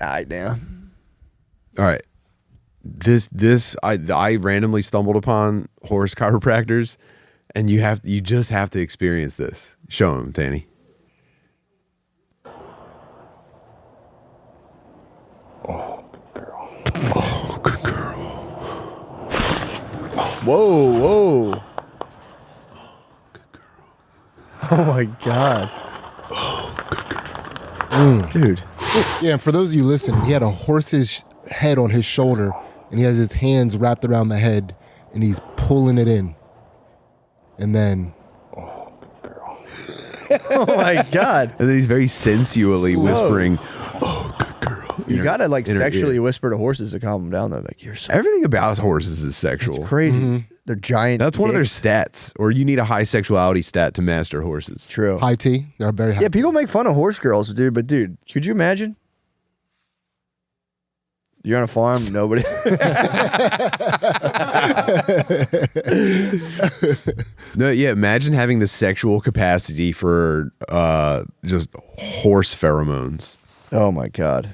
Damn. All right. I randomly stumbled upon horse chiropractors, and you just have to experience this. Show him, Danny. Oh, good girl. Oh, good girl. Whoa, whoa. Oh my God. Dude. Yeah, and for those of you listening, he had a horse's head on his shoulder, and he has his hands wrapped around the head, and he's pulling it in. And then, oh my God. And then he's very sensually whispering, oh, good girl. You gotta like sexually whisper to horses to calm them down though. Like you're so Everything about horses is sexual. it's crazy. They're giant. That's one of their dicks. stats, or you need a high sexuality stat to master horses. True. high T, they're very high. Yeah, people make fun of horse girls, dude. But dude, could you imagine? You're on a farm, nobody. No, yeah. Imagine having the sexual capacity for just horse pheromones. Oh my God.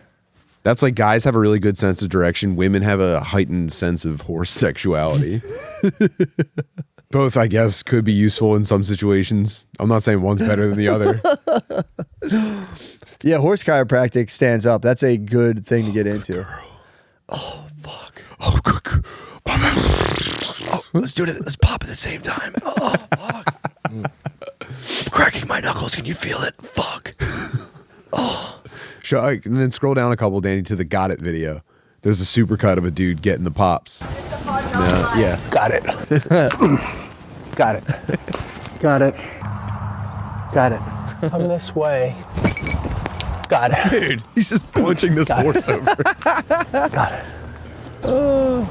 That's like guys have a really good sense of direction. Women have a heightened sense of horse sexuality. Both, I guess, could be useful in some situations. I'm not saying one's better than the other. Yeah, horse chiropractic stands up. That's a good thing to get into. Oh fuck. Oh, good girl. Oh, let's do it. Let's pop at the same time. Oh fuck. I'm cracking my knuckles. Can you feel it? Fuck. Oh. And then scroll down a couple, Danny, to the Got It video. There's a supercut of a dude getting the pops. Yeah. Got it. Got it. Got it. Got it. Come this way. Got it. Dude, he's just punching this horse over. Got it. Got it. Oh!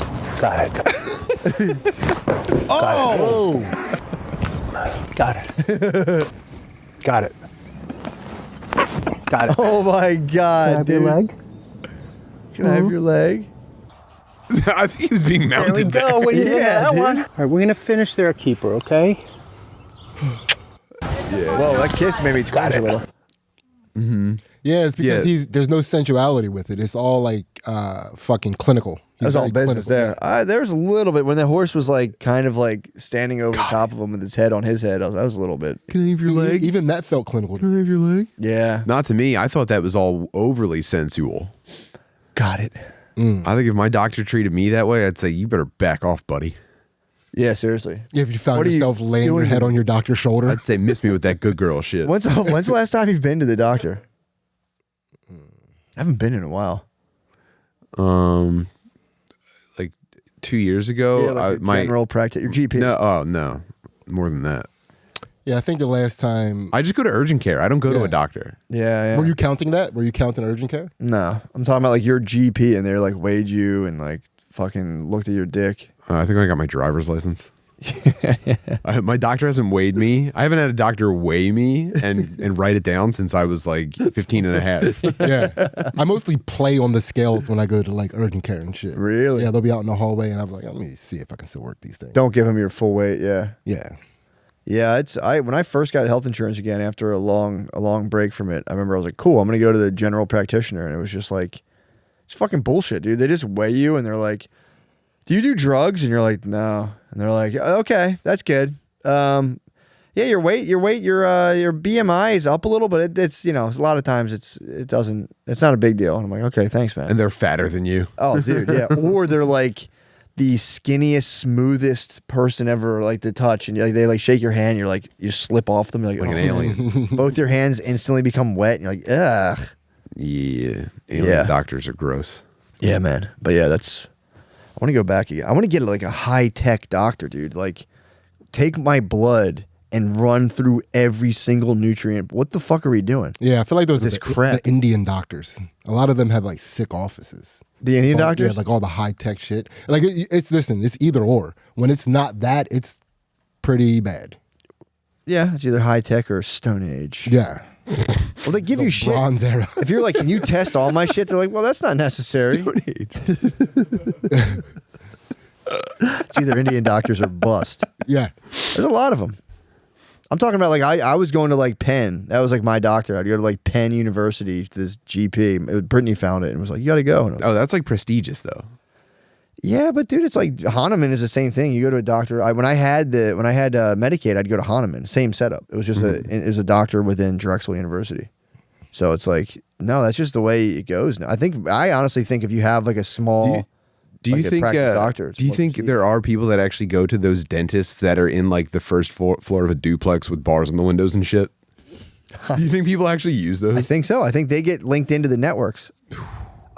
Got it. Got it. Got it. Oh my God, Can I have dude. your leg? Can I have your leg? I think he was being There we mounted back. go. What do you think of Yeah, that dude. one? All right, we're gonna finish there, keeper. Okay. Whoa, that kiss made me twitch a little. Yeah, it's because Yeah. there's no sensuality with it. It's all like fucking clinical. That was all business there. Yeah. There was a little bit when the horse was like kind of like standing over the top of him with his head on his head. That was a little bit. Can I have your leg? Even that felt clinical. Can I have your leg? Yeah. Not to me. I thought that was all overly sensual. Got it. I think if my doctor treated me that way, I'd say, you better back off, buddy. Yeah, seriously. If you found What are you yourself laying your doing? head on your doctor's shoulder. I'd say, miss me with that good girl shit. When's the last time you've been to the doctor? I haven't been in a while. Like 2 years ago, Yeah, like your general practice, your GP. No, more than that. Yeah, I think the last time. I just go to urgent care. I don't go to Yeah. a doctor. Yeah. Were you counting that? Were you counting urgent care? No, I'm talking about like your GP, and they like weighed you and like fucking looked at your dick. I think I got my driver's license. My doctor hasn't weighed me. I haven't had a doctor weigh me and write it down since I was like 15 and a half. Yeah. I mostly play on the scales when I go to like urgent care and shit. Really? Yeah, they'll be out in the hallway and I'm like, let me see if I can still work these things. Don't give him your full weight. Yeah. Yeah. Yeah, when I first got health insurance again after a long break from it, I remember I was like, cool, I'm gonna go to the general practitioner, and it was just like, it's fucking bullshit, dude. They just weigh you and they're like, do you do drugs? And you're like, no. And they're like, okay, that's good. Yeah, your BMI is up a little, but it's a lot of times it's not a big deal. And I'm like, okay, thanks, man. And they're fatter than you. Oh, dude, yeah. Or they're like the skinniest, smoothest person ever, like to touch, and they like shake your hand. You're like, you slip off them like Like an alien. Both your hands instantly become wet, and you're like, ugh. Yeah. Alien doctors are gross. Yeah, man. But yeah, I want to go back again. I want to get like a high tech doctor, dude. Like, take my blood and run through every single nutrient. What the fuck are we doing? Yeah, I feel like those are This crap. the Indian doctors. A lot of them have like sick offices. The Indian doctors? Yeah, like all the high tech shit. Like it's either or. When it's not that, it's pretty bad. Yeah, it's either high tech or Stone Age. Yeah. Well, they give you shit. Bronze era. If you're like, can you test all my shit? They're like, well, that's not necessary. It's either Indian doctors or bust. Yeah. There's a lot of them. I'm talking about like I was going to like Penn. That was like my doctor. I'd go to like Penn University to this GP. Brittany found it and was like, you got to go. And Oh, that's like prestigious though. yeah, but dude, it's like Hahnemann is the same thing. You go to a doctor. When I had Medicaid, I'd go to Hahnemann. Same setup. It was just it was a doctor within Drexel University. So it's like, no, that's just the way it goes now. I honestly think if you have like a small, Do you like a think? practice doctor, it's Do you more think prestige. there are people that actually go to those dentists that are in like the first floor of a duplex with bars on the windows and shit? Do you think people actually use those? I think so. I think they get linked into the networks.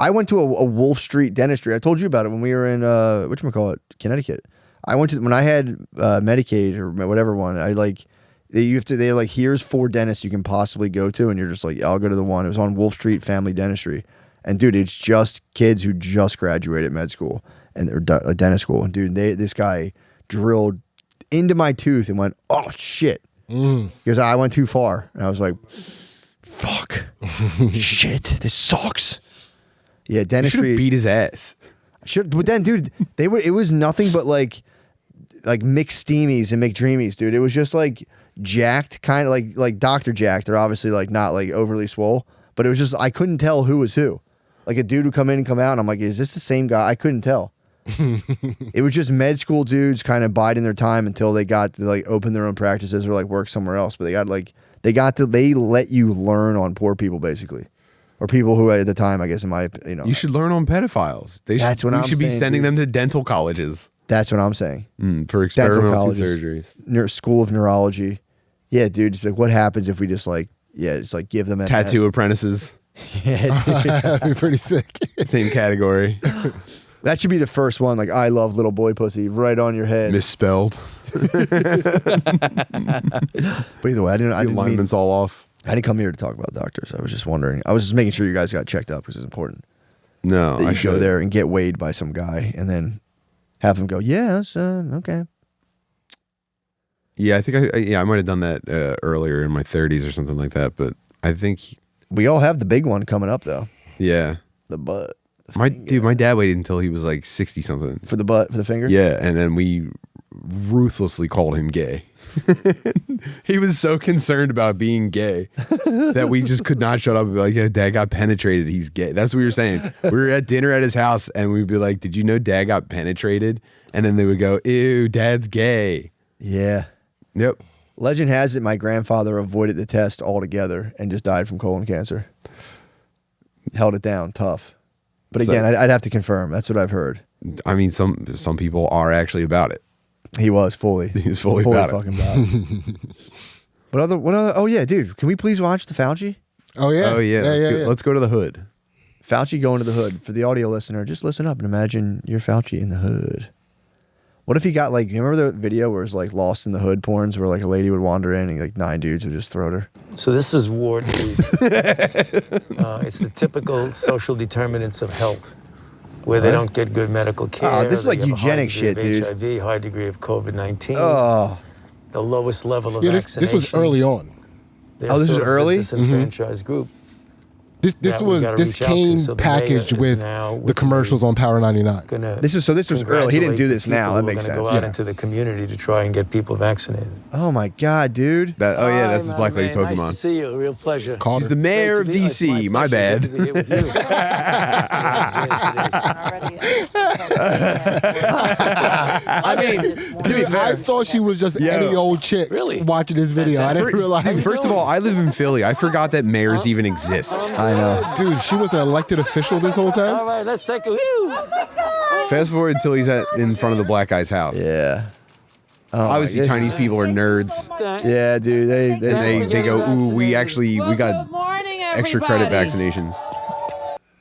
I went to a Wolf Street dentistry. I told you about it when we were in whatchamacallit, Connecticut. I went to when I had Medicaid or whatever one. I like they're like, here's 4 dentists you can possibly go to, and you're just like, yeah, I'll go to the one. It was on Wolf Street Family Dentistry, and dude, it's just kids who just graduated med school and or dentist school, and dude, this guy drilled into my tooth and went, oh shit, because I went too far, and I was like, fuck, shit, this sucks. Yeah, Should dentistry. have beat his ass. But then, dude, it was nothing but like McSteamies and McDreamies, dude. It was just like jacked, kind of like Dr. Jacked. They're obviously like not like overly swole, but it was just I couldn't tell who was who. Like a dude would come in and come out, and I'm like, is this the same guy? I couldn't tell. It was just med school dudes kind of biding their time until they got to like open their own practices or like work somewhere else. But they let you learn on poor people basically. Or people who at the time, I guess, You should learn on pedophiles. That's what we I'm should be saying, sending dude. them to dental colleges That's what I'm saying. for experimental surgeries. School of Neurology. Yeah, dude. It's like, what happens if we just like, just like give them Tattoo apprentices, Yeah, dude. That'd be pretty sick. same category. That should be the first one. Like, I love little boy pussy right on your head. Misspelled. But either way, I didn't Alignment's all off. I didn't come here to talk about doctors. I was just wondering. I was just making sure you guys got checked up because it's important. No, That I you should go there and get weighed by some guy and then have him go, yeah, it's, okay. Yeah, I think I might have done that earlier in my 30s or something like that. But I think, We all have the big one coming up though. yeah, The butt. my dad waited until he was like 60 something. For the butt, for the finger? Yeah, and then we ruthlessly called him gay. He was so concerned about being gay that we just could not shut up and be like, yeah, Dad got penetrated. He's gay. That's what we were saying. We were at dinner at his house and we'd be like, did you know Dad got penetrated? And then they would go, ew, Dad's gay. Yeah. Yep. Legend has it my grandfather avoided the test altogether and just died from colon cancer. Held it down tough. But So- again, I'd have to confirm. That's what I've heard. I mean, some people are actually about it. He was fully. He was fully about it. fucking about it. What other? Oh yeah, dude. Can we please watch the Fauci? Oh yeah. Oh, yeah. Let's go to the hood. Fauci going to the hood. For the audio listener, just listen up and imagine you're Fauci in the hood. What if he got like, you remember the video where it's like Lost in the Hood porns where like a lady would wander in and like 9 dudes would just throat her? So this is Ward 8. It's the typical social determinants of health, where they don't get good medical care. Oh, this is they like have a high eugenic degree of shit, dude. HIV, high degree of COVID-19, Oh, the lowest level of Yeah, this vaccination. was early on. They're Oh, this is sort of early? a disenfranchised group. This that we gotta reach out to. came So the mayor packaged is with now the with commercials on Power 99. this was early. He didn't do this now. That makes sense. Go out into the community to try and get people vaccinated. Oh my god, dude. That's Hi, his my Black Lady man. Pokemon. Nice to see you. A real pleasure. Call He's her. the mayor of Great to be- it's DC. My pleasure. bad. Good to be here with you. Yes, it is. I mean, to be Dude, I thought she was just any old chick Really? watching this video. I didn't realize. First of all, I live in Philly. I forgot that mayors even exist. I know. Dude, she was an elected official this whole time. All right, let's take a view. Fast forward until he's in front of the black guy's house. Yeah. Oh, Obviously, my goodness. Chinese people are nerds. Yeah, dude. And they go, ooh, we got Good morning, extra credit everybody. vaccinations.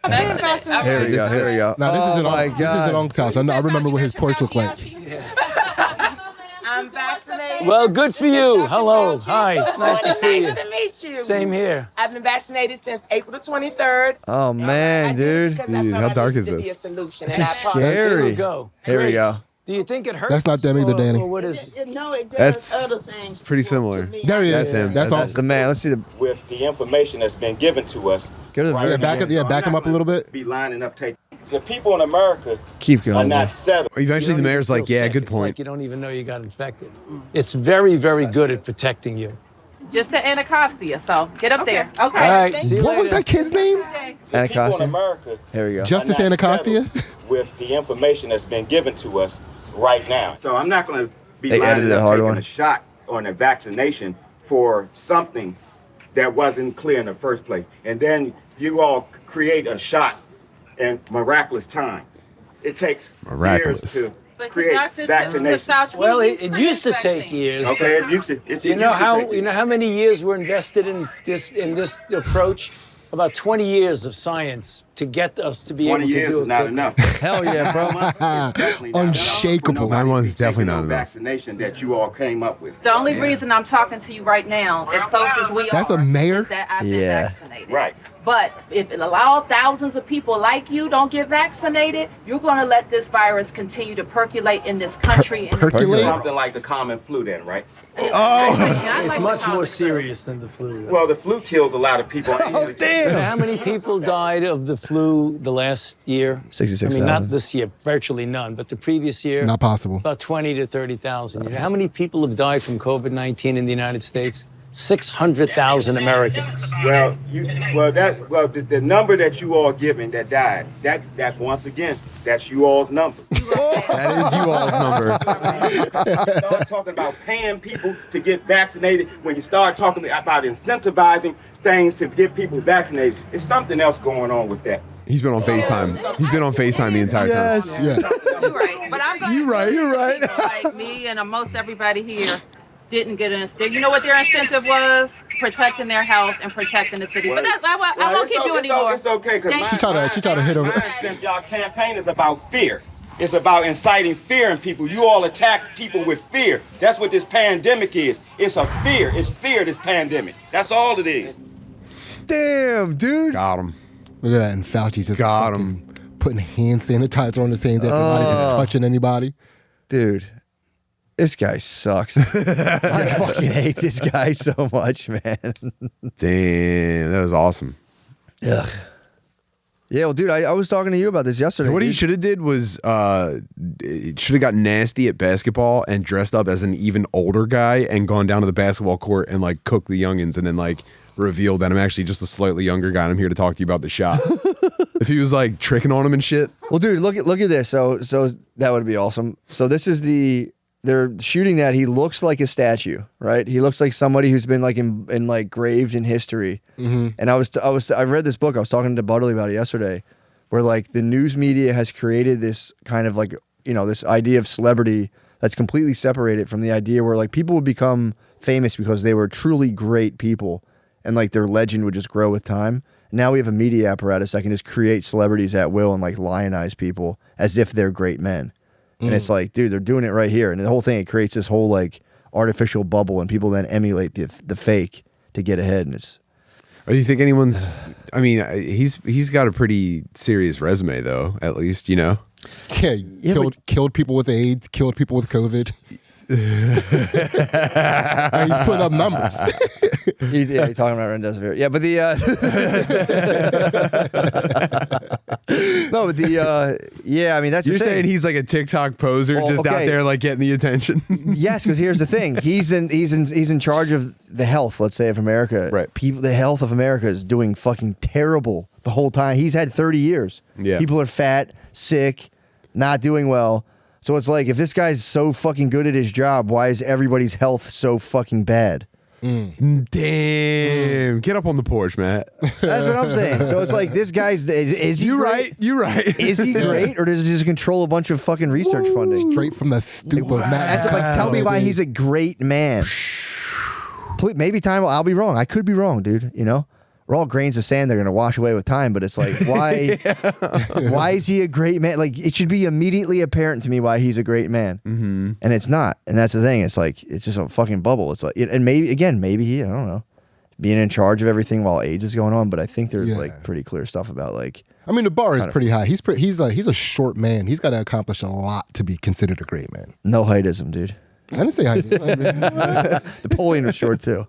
Vaccinated. Here we go. Here we go. Now this is my this is an uncle's house. I remember what his porch looked like. I'm vaccinated. Well, good for you. Hello. Hi. It's nice to see you. Nice to meet you. Same here. I've been vaccinated since April the 23rd. Oh man, dude. Dude, how dark is this? This is Here scary. we go. Here we Great. go. Do you think it hurts? That's not them either, or- Danny. Or what is it? No, it does That's other things. pretty similar. There he is. That's him. That's all. That's the man. Let's see the. with the information that's been given to us. Go to the Yeah, back him up a little bit. Be lining up, take the people in America Keep are going. not settled. Eventually, the mayor's like, "Yeah, good It's point." like you don't even know you got infected. It's very, very good at protecting you. Just the Anacostia, so get up there. Okay. All right, see you What was later. that kid's name? The people Anacostia? in America Here we go. Justice are not Anacostia? settled with the information that's been given to us right now. So I'm not going to be They lining edited a up hard taking one. a shot on a vaccination for something that wasn't clear in the first place. And then you all create a shot in miraculous time. It takes Miraculous. years to But create vaccination. Well, it used to take years. Okay, it used to. You know how many years were invested in this approach? About 20 years of science to get us to be able 20 to years do it. is not quickly. enough. Hell yeah, bro. 9 months is definitely not enough Unshakable. for nobody 9 months to is be definitely taking not no enough. vaccination that you all came up with. The only reason I'm talking to you right now, as close as we That's are, a mayor? is that I've been Yeah. vaccinated. Right. But if it allow thousands of people like you don't get vaccinated, you're going to let this virus continue to percolate in this country. and Percolate? Something like the common flu then, right? It's much more serious than the flu. though. Well, the flu kills a lot of people. You know how many people died of the flu the last year? 66,000. I mean, not this year, virtually none, but the previous year, Not possible. about 20 to 30,000. You know how many people have died from COVID-19 in the United States? 600,000 Americans. The number that you all given that died, that's once again, that's you all's number. That is you all's number. Start talking about paying people to get vaccinated. When you start talking about incentivizing things to get people vaccinated, there's something else going on with that. He's been on FaceTime. He's been on FaceTime the entire time. Yes. Yeah. You're right. But I'm You're right. You're right. like me and most everybody here didn't get an. You know what their incentive was? Protecting their health and protecting the city. But that's, I won't keep you anymore. It's okay, because Thank She tried to hit him. Y'all campaign is about fear. It's about inciting fear in people. You all attack people with fear. That's what this pandemic is. It's a fear. It's fear, this pandemic. That's all it is. Damn, dude. Got him. Look at that. And Fauci's just Got fucking putting hand sanitizer on his hands. Everybody touching anybody. Dude. This guy sucks. I fucking hate this guy so much, man. Damn, that was awesome. Ugh. Yeah, well, dude, I was talking to you about this yesterday. What he dude. should have did was should have got nasty at basketball and dressed up as an even older guy and gone down to the basketball court and like cooked the youngins and then like revealed that I'm actually just a slightly younger guy and I'm here to talk to you about the shot. If he was like tricking on him and shit. Well, dude, look at this. So that would be awesome. So this is they're shooting that. He looks like a statue, right? He looks like somebody who's been like in like graved in history. Mm-hmm. And I read this book. I was talking to Butterly about it yesterday, where like the news media has created this kind of like, you know, this idea of celebrity that's completely separated from the idea where like people would become famous because they were truly great people and like their legend would just grow with time. And now we have a media apparatus that can just create celebrities at will and like lionize people as if they're great men. And it's like, dude, they're doing it right here. And the whole thing, it creates this whole like artificial bubble and people then emulate the fake to get ahead. And it's... Do you think anyone's... I mean, he's got a pretty serious resume though, at least, you know? Yeah, killed people with AIDS, killed people with COVID. And he's putting up numbers. he's talking about Remdesivir. Yeah, but no, but yeah, I mean, that's You're the thing. saying he's like a TikTok poser Well, just out okay. there like getting the attention? Yes, because here's the thing: he's in charge of the health, let's say, of America. Right. The health of America is doing fucking terrible the whole time. He's had 30 years. Yeah. People are fat, sick, not doing well. So it's like, if this guy's so fucking good at his job, why is everybody's health so fucking bad? Damn. Get up on the porch, Matt. That's what I'm saying. So it's like, this guy's is he You're great? right. You're right. Is he great, or does he just control a bunch of fucking research funding? Straight from the stoop of Matt. That's like, tell me why he's a great man. Please, maybe time. I'll be wrong. I could be wrong, dude. You know, we're all grains of sand. They're gonna wash away with time. But it's like, why? Why is he a great man? Like, it should be immediately apparent to me why he's a great man, and it's not. And that's the thing. It's like, it's just a fucking bubble. It's like, and maybe he, I don't know, being in charge of everything while AIDS is going on. But I think there's like pretty clear stuff about like. I mean, the bar is pretty high. He's a short man. He's got to accomplish a lot to be considered a great man. No heightism, dude. I didn't say height. Napoleon was short too.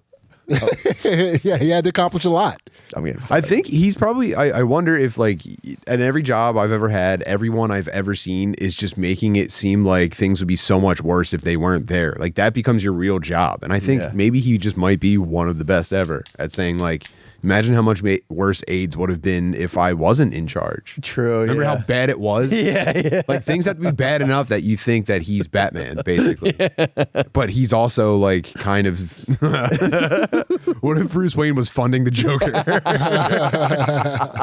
Yeah, he had to accomplish a lot. I'm getting I fired. think he's probably. I wonder if like at every job I've ever had, everyone I've ever seen is just making it seem like things would be so much worse if they weren't there. Like that becomes your real job, and I think maybe he just might be one of the best ever at saying like. Imagine how much worse AIDS would have been if I wasn't in charge. True. Remember how bad it was? Yeah. Like things have to be bad enough that you think that he's Batman, basically. But he's also like kind of. What if Bruce Wayne was funding the Joker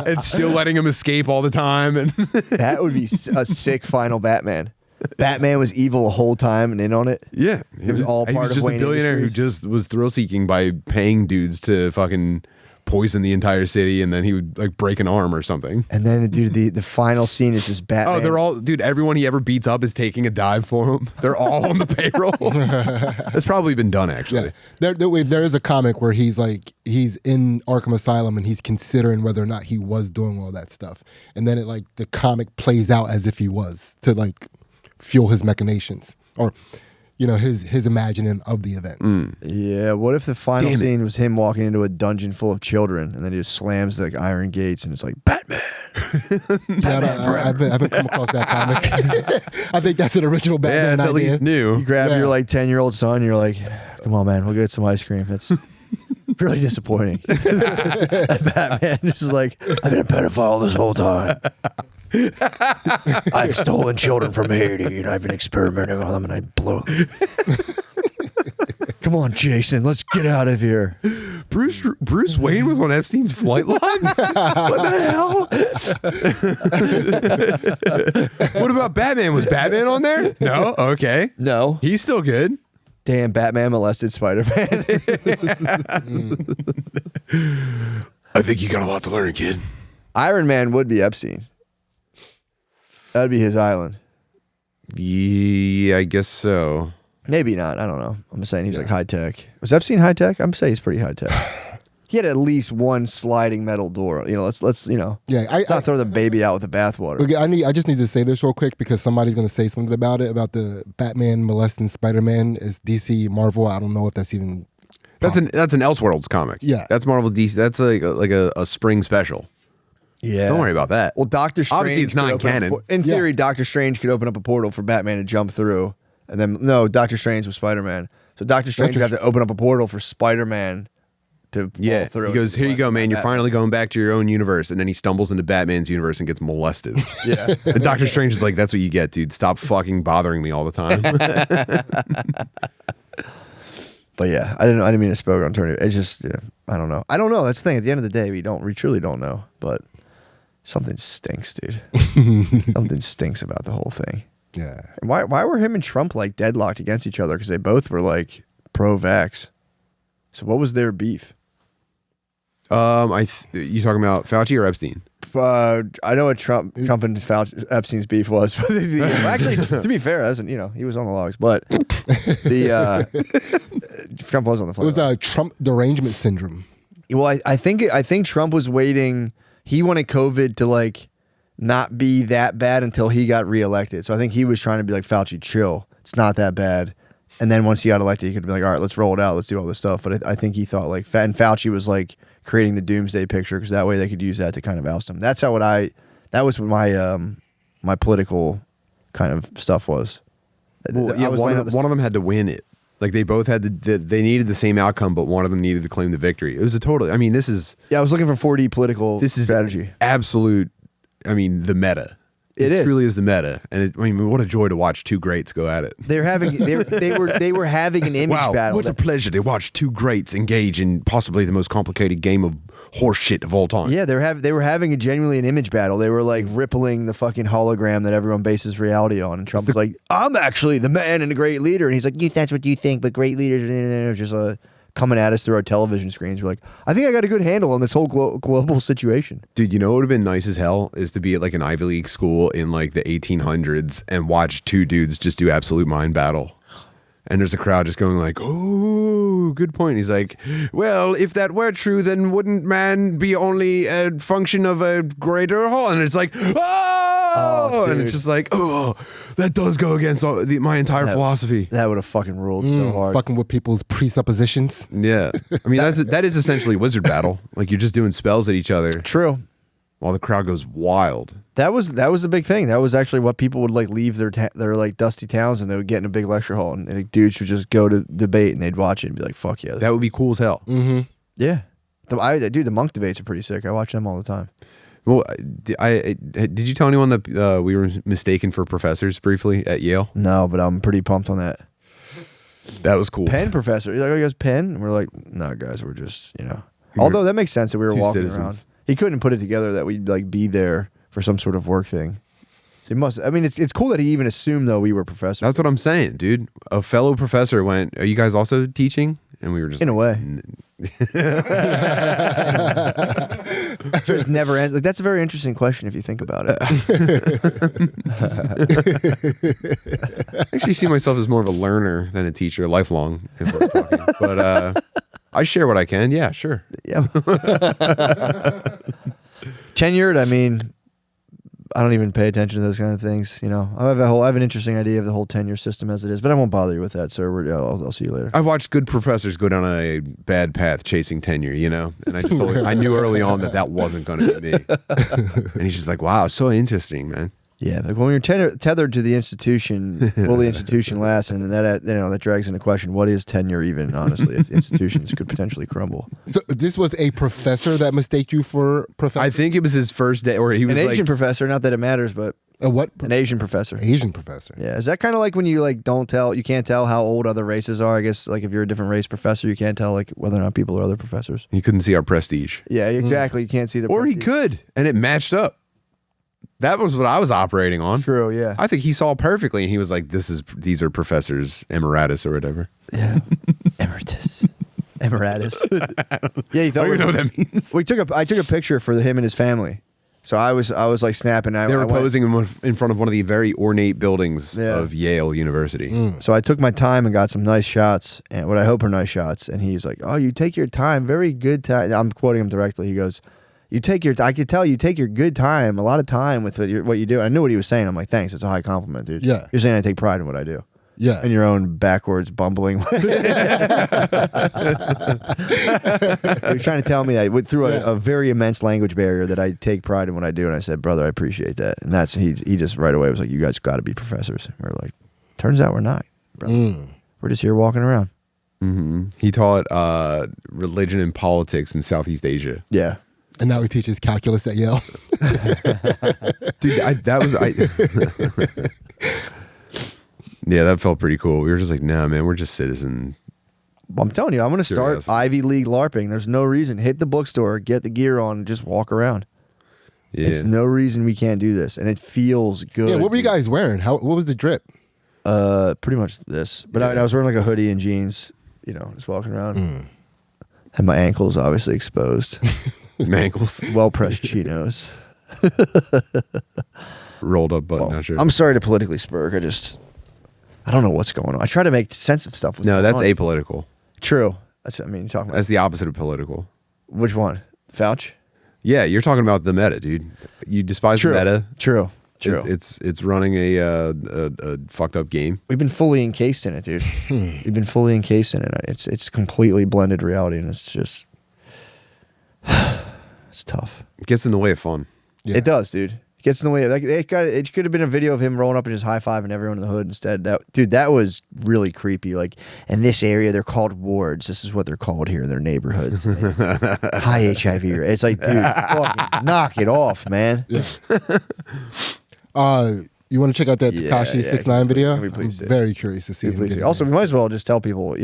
and still letting him escape all the time? And That would be a sick final Batman. Batman was evil the whole time and in on it. yeah, It was all he part was of just Wayne a billionaire Industries. who just was thrill seeking by paying dudes to fucking poison the entire city, and then he would like break an arm or something. And then, dude, the final scene is just Batman. Oh, they're all, dude, everyone he ever beats up is taking a dive for him. They're all on the payroll. That's probably been done, actually. Yeah, there is a comic where he's in Arkham Asylum and he's considering whether or not he was doing all that stuff, and then the comic plays out as if he was to like fuel his machinations or his imagining of the event. Yeah, what if the final scene was him walking into a dungeon full of children and then he just slams the iron gates and it's like, Batman. I haven't come across that comic. I think that's an original Yeah, Batman it's at idea. least new. You grab your 10-year-old son, you're like, come on, man, we'll get some ice cream. That's really disappointing. Batman just like, I've been a pedophile this whole time. I've stolen children from Haiti and I've been experimenting on them and I blow them. Come on, Jason, let's get out of here. Bruce Wayne was on Epstein's flight line? What the hell? What about Batman? Was Batman on there? No? Okay. No. He's still good. Damn, Batman molested Spider-Man. I think you got a lot to learn, kid. Iron Man would be Epstein. That'd be his island. Yeah, I guess so. Maybe not. I don't know. I'm saying he's like high tech. Was Epstein high tech? I'm saying he's pretty high tech. He had at least one sliding metal door. Let's let's not throw the baby out with the bathwater. Okay, I just need to say this real quick because somebody's going to say something about the Batman molesting Spider-Man as DC Marvel. I don't know if that's even. That's an Elseworlds comic. Yeah. That's Marvel DC. That's like a spring special. Yeah. Don't worry about that. Well, Doctor Strange. Obviously, it's not canon. In theory, Doctor Strange could open up a portal for Batman to jump through. And then, no, Doctor Strange was Spider-Man. So Doctor Strange would have to open up a portal for Spider-Man to fall through. He goes, here you go, man. You're finally going back to your own universe. And then he stumbles into Batman's universe and gets molested. Yeah. And Doctor Strange is like, that's what you get, dude. Stop fucking bothering me all the time. But yeah, I didn't mean to spoke on turning. It's just, I don't know. That's the thing. At the end of the day, we truly don't know. But something stinks, dude. Something stinks about the whole thing. Yeah. And why were him and Trump like deadlocked against each other? Because they both were like pro-vax. So what was their beef? You talking about Fauci or Epstein? I know what Trump and Epstein's beef was. But actually, to be fair, he was on the logs. But Trump was on the flight. It was Trump derangement syndrome. Well, I think Trump was waiting. He wanted COVID to like not be that bad until he got reelected. So I think he was trying to be like, Fauci, chill. It's not that bad. And then once he got elected, he could be like, all right, let's roll it out. Let's do all this stuff. But I think he thought like, and Fauci was like creating the doomsday picture because that way they could use that to kind of oust him. That was what my political kind of stuff was. Well, yeah, one of them had to win it. Like they both had they needed the same outcome, but one of them needed to claim the victory. It was this is. Yeah, I was looking for 4D political strategy. Absolute. The meta. It truly is the meta, and what a joy to watch two greats go at it. They were having an image battle. What a pleasure to watch two greats engage in possibly the most complicated game of horse shit of all time. Yeah, they were having genuinely an image battle. They were like rippling the fucking hologram that everyone bases reality on. And Trump was like, I'm actually the man and a great leader. And he's like, that's what you think, but great leaders are just coming at us through our television screens. We're like, I think I got a good handle on this whole global situation. Dude, what would have been nice as hell is to be at like an Ivy League school in like the 1800s and watch two dudes just do absolute mind battle. And there's a crowd just going like, oh, good point. He's like, well, if that were true, then wouldn't man be only a function of a greater whole? And it's like, oh! oh, and it's just like, oh, that does go against my entire philosophy. That would have fucking ruled so hard. Fucking with people's presuppositions. Yeah, I mean that is essentially wizard battle. Like you're just doing spells at each other. True. While the crowd goes wild. That was the big thing. That was actually what people would like leave their like dusty towns and they would get in a big lecture hall and like, dudes would just go to debate and they'd watch it and be like, "Fuck yeah!" That would be cool as hell. Mm-hmm. Yeah, the monk debates are pretty sick. I watch them all the time. Well, did you tell anyone that we were mistaken for professors briefly at Yale? No, but I'm pretty pumped on that. That was cool. Penn professor. He's like, "Oh, you guys Penn?" And we're like, "No, guys, we're just Although that makes sense that we were walking around. He couldn't put it together that we'd like be there for some sort of work thing. So he must. I mean, it's cool that he even assumed though we were professors. That's what I'm saying, dude. A fellow professor went, "Are you guys also teaching?" And we were just in a way. Just never ends. Like that's a very interesting question if you think about it. I actually see myself as more of a learner than a teacher, lifelong. If we're talking. But I share what I can. Yeah, sure. Yeah. Tenured. I mean, I don't even pay attention to those kind of things. I have an interesting idea of the whole tenure system as it is, but I won't bother you with that, sir. I'll see you later. I've watched good professors go down a bad path chasing tenure, and I knew early on that wasn't going to be me. And he's just like, "Wow, so interesting, man." Yeah, like when you're tethered to the institution, will the institution last? And that drags into question, what is tenure even, honestly? If institutions could potentially crumble. So this was a professor that mistaked you for professor? I think it was his first day, or he was an Asian professor, not that it matters, but a what? An Asian professor. Asian professor. Yeah, is that kind of like when you like you can't tell how old other races are? I guess like if you're a different race professor, you can't tell like whether or not people are other professors. He couldn't see our prestige. Yeah, exactly. You can't see the Or prestige. he could, and it matched up. That was what I was operating on. True, yeah. I think he saw perfectly, and he was like, these are professors emeritus or whatever." Yeah. Emeritus. Yeah, he thought I don't even know what that means. I took a picture for him and his family. So I was like snapping. They were posing in front of one of the very ornate buildings of Yale University. So I took my time and got some nice shots, and what I hope are nice shots. And he's like, "Oh, you take your time, very good time." I'm quoting him directly. He goes, I could tell you take your good time, a lot of time with what you do." I knew what he was saying. I'm like, "Thanks, it's a high compliment, dude." Yeah. You're saying I take pride in what I do. Yeah. In your own backwards, bumbling way. You're trying to tell me I went through a very immense language barrier that I take pride in what I do. And I said, "Brother, I appreciate that." And he just right away was like, "You guys got to be professors." And we're like, "Turns out we're not, brother. We're just here walking around." Mm-hmm. He taught religion and politics in Southeast Asia. Yeah. And now he teaches calculus at Yale. Dude, yeah, that felt pretty cool. We were just like, "Nah, man, we're just citizen." I'm telling you, I'm going to start Ivy League LARPing. There's no reason. Hit the bookstore, get the gear on, and just walk around. Yeah. There's no reason we can't do this, and it feels good. Yeah, what were you guys wearing? What was the drip? Pretty much this. But I was wearing like a hoodie and jeans, just walking around. Had my ankles obviously exposed. Ankles. Well-pressed chinos. Rolled up button, not sure. I'm sorry to politically spurk. I don't know what's going on. I try to make sense of stuff. No, that's apolitical. True. You're talking about. That's the opposite of political. Which one? Fauci? Yeah, you're talking about the meta, dude. You despise the meta. True. It's running a fucked up game. We've been fully encased in it, dude. We've been fully encased in it. It's completely blended reality, and it's just it's tough. It gets in the way of fun. Yeah. It does, dude. It gets in the way. Like it could have been a video of him rolling up and just high-fiving everyone in the hood instead. That was really creepy. Like in this area, they're called wards. This is what they're called here in their neighborhoods. High HIV rate. It's like, dude, fucking knock it off, man. Yeah. You want to check out that Tekashi 6ix9ine video? I'm very curious to see. Also, we might as well just tell people,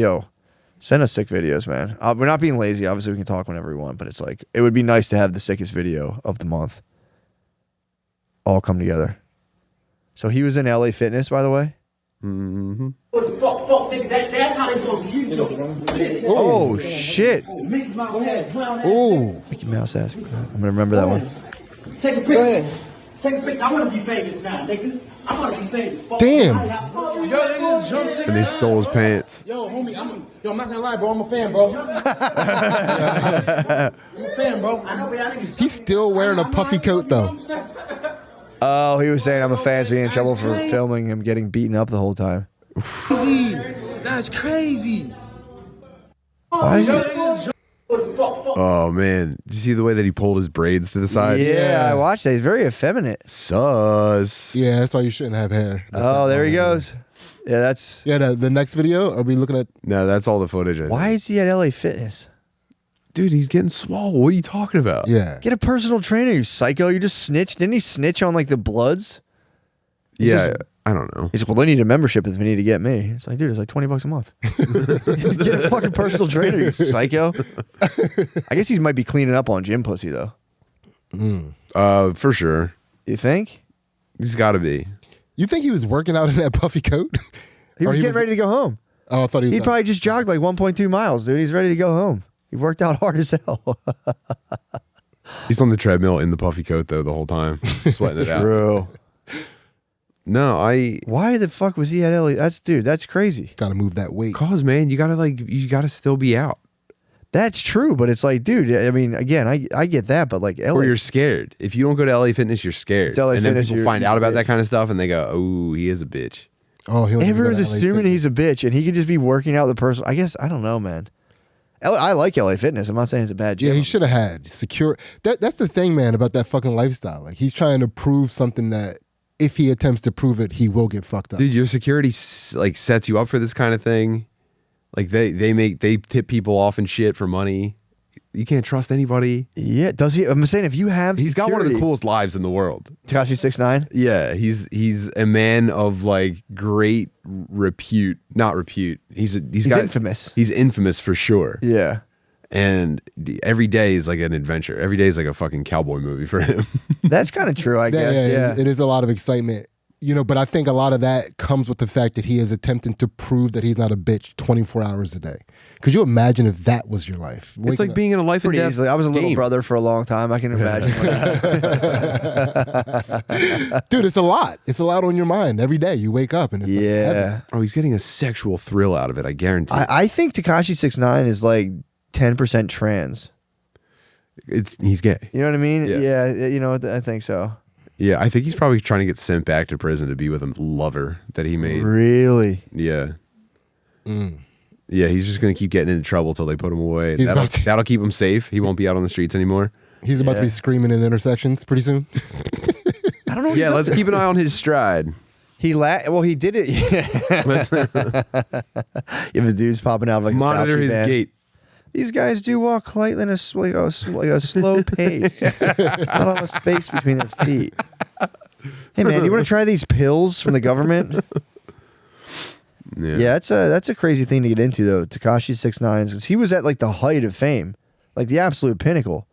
send us sick videos, man. We're not being lazy. Obviously, we can talk whenever we want, but it's like, it would be nice to have the sickest video of the month all come together. So he was in LA Fitness, by the way. Mm-hmm. That's how they supposed to treat you. Oh, shit. Mickey Mouse ass. Oh, Mickey Mouse ass. I'm going to remember that one. Take a picture. Take a picture. I want to be famous now, nigga. I want to be famous. Damn. And they stole his pants. Yo, homie, I'm not gonna lie, bro. I'm a fan, bro. I'm a fan, bro. I know we are. He's still wearing a puffy coat, though. Oh, he was saying I'm a fan, so he in trouble for filming him getting beaten up the whole time. That's crazy. Why is he? Oh man, did you see the way that he pulled his braids to the side? Yeah, I watched that. He's very effeminate. Sus. Yeah, that's why you shouldn't have hair. Oh, there he goes. Yeah, that's. Yeah, the next video, are we looking at? No, that's all the footage. Why is he at LA Fitness? Dude, he's getting swole. What are you talking about? Yeah. Get a personal trainer, you psycho. You just snitched. Didn't he snitch on like the Bloods? Yeah, I don't know. He's like, well, they need a membership if they need to get me. It's like, dude, it's like $20 a month. Get a fucking personal trainer, you psycho. I guess he might be cleaning up on gym pussy though. For sure. You think? He's got to be. You think he was working out in that puffy coat? He was getting ready to go home. Oh, I thought he was. He probably just jogged like 1.2 miles, dude. He's ready to go home. He worked out hard as hell. He's on the treadmill in the puffy coat though the whole time, sweating it out. True. No, Why the fuck was he at LA? That's crazy. Got to move that weight. Cause man, you gotta still be out. That's true, but it's like, dude, I mean, again, I get that, but like LA. Or you're scared. If you don't go to LA Fitness, you're scared. It's LA and then Fitness, people you're find out a about that bitch. kind of stuff and they go, oh, he is a bitch. Oh, he Everyone's assuming he's a bitch and he could just be working out the person. I guess, I don't know, man. I like LA Fitness. I'm not saying it's a bad gym. Yeah, he should have had secure. That's the thing, man, about that fucking lifestyle. Like he's trying to prove something that if he attempts to prove it, he will get fucked up. Dude, your security like sets you up for this kind of thing. Like they tip people off and shit for money. You can't trust anybody. Yeah, does he? I'm saying if you have, He's got one of the security- coolest lives in the world. Tekashi 6ix9ine. Yeah, he's a man of like great repute, not repute. He's infamous. He's infamous for sure. Yeah. And every day is like an adventure. Every day is like a fucking cowboy movie for him. That's kind of true, I guess. Yeah. It is a lot of excitement. You know, but I think a lot of that comes with the fact that he is attempting to prove that he's not a bitch 24 hours a day. Could you imagine if that was your life? It's like being in a life and Pretty death easily. I was a little game. brother for a long time. I can imagine. Dude, it's a lot. It's a lot on your mind every day. You wake up and it's like Yeah. heavy. Oh, he's getting a sexual thrill out of it, I guarantee. I think Tekashi 6ix9ine is like 10% trans. He's gay. You know what I mean? Yeah. Yeah, you know, I think so. Yeah, I think he's probably trying to get sent back to prison to be with a lover that he made. Really? Yeah. Yeah, he's just going to keep getting into trouble till they put him away. He's about to- That'll keep him safe. He won't be out on the streets anymore. He's about to be screaming in intersections pretty soon. I don't know. What Yeah, he's up let's to. keep an eye on his stride. Well, he did it. If a dude's popping out of like Monitor a Fauci his band. gait. These guys do walk lightly in a slow pace, not on a space between their feet. Hey man, you want to try these pills from the government? Yeah, that's a crazy thing to get into though. Tekashi 6ix9ine, because he was at like the height of fame, like the absolute pinnacle,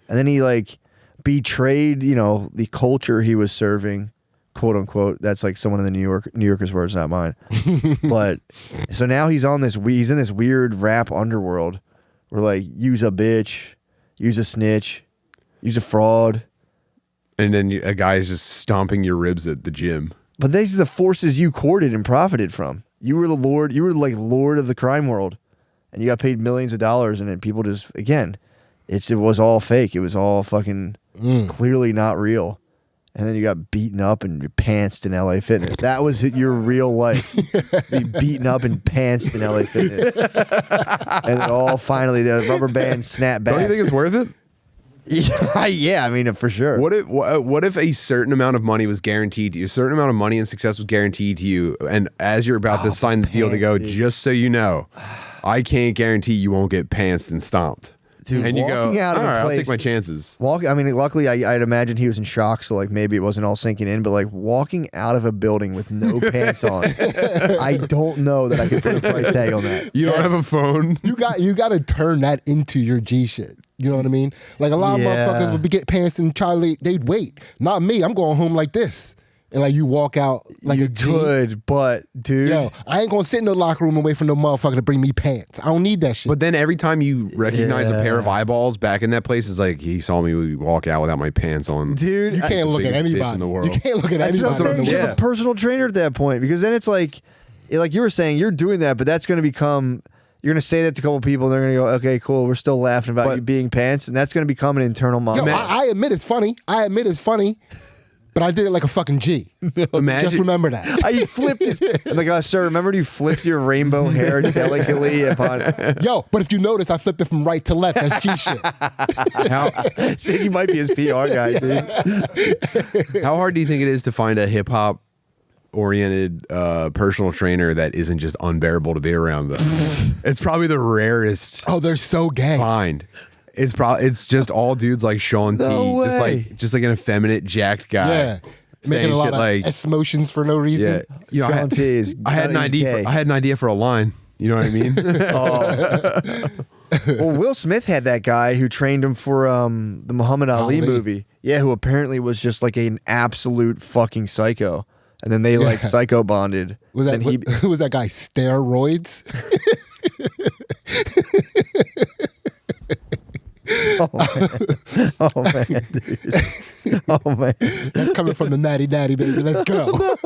and then he like betrayed, you know, the culture he was serving, quote unquote. That's like someone in the New Yorker's words, not mine. But so now he's in this weird rap underworld where like use a bitch, use a snitch, use a fraud. And then a guy's just stomping your ribs at the gym. But these are the forces you courted and profited from. You were the lord. You were like lord of the crime world, and you got paid millions of dollars. And then people just it was all fake. It was all fucking clearly not real. And then you got beaten up and pantsed in LA Fitness. That was your real life. Be beaten up and pantsed in LA Fitness. And then all finally the rubber band snapped back. Don't you think it's worth it? Yeah, I mean, for sure. What if a certain amount of money was guaranteed to you? A certain amount of money and success was guaranteed to you, and as you're about to sign the deal, they go, just so you know, I can't guarantee you won't get pantsed and stomped. Dude, and you go, walking out of all a right, I'll take place- my chances. I mean, luckily, I'd imagine he was in shock, so like maybe it wasn't all sinking in. But like walking out of a building with no pants on, I don't know that I could put a price tag on that. You don't have a phone. You got to turn that into your G shit. You know what I mean? Like a lot of motherfuckers would get pants and they'd wait. Not me. I'm going home like this. And like you walk out like a G. Good, but dude, Yo, I ain't gonna sit in the locker room and wait for no motherfucker to bring me pants. I don't need that shit. But then every time you recognize a pair of eyeballs back in that place, it's like he saw me walk out without my pants on. dude, you can't look at biggest bitch anybody in the world. You can't look at that's what I'm anybody. saying. You should have a personal trainer at that point, because then it's like you were saying, you're doing that, but that's going to become. You're going to say that to a couple people, and they're going to go, okay, cool, we're still laughing about you being pants, and that's going to become an internal Yo, monologue. I admit it's funny. But I did it like a fucking G. Imagine. Just remember that. You flipped his. I'm like, sir, remember you flipped your rainbow hair delicately upon. Yo, but if you notice, I flipped it from right to left. That's G shit. So you might be his PR guy, dude. How hard do you think it is to find a hip hop oriented personal trainer that isn't just unbearable to be around? Though it's probably the rarest. Oh, they're so gay. Find. It's just all dudes like Sean No T, way. just like an effeminate jacked guy. Yeah. Making a lot of S motions for no reason. Yeah, you know, Sean T is. I had an idea. I had an idea for a line. You know what I mean? Well, Will Smith had that guy who trained him for the Muhammad Ali movie. Yeah, who apparently was just like an absolute fucking psycho. And then they like psycho bonded. Was that who was that guy? Steroids? Oh man, dude. Oh man. That's coming from the natty daddy, baby. Let's go. No.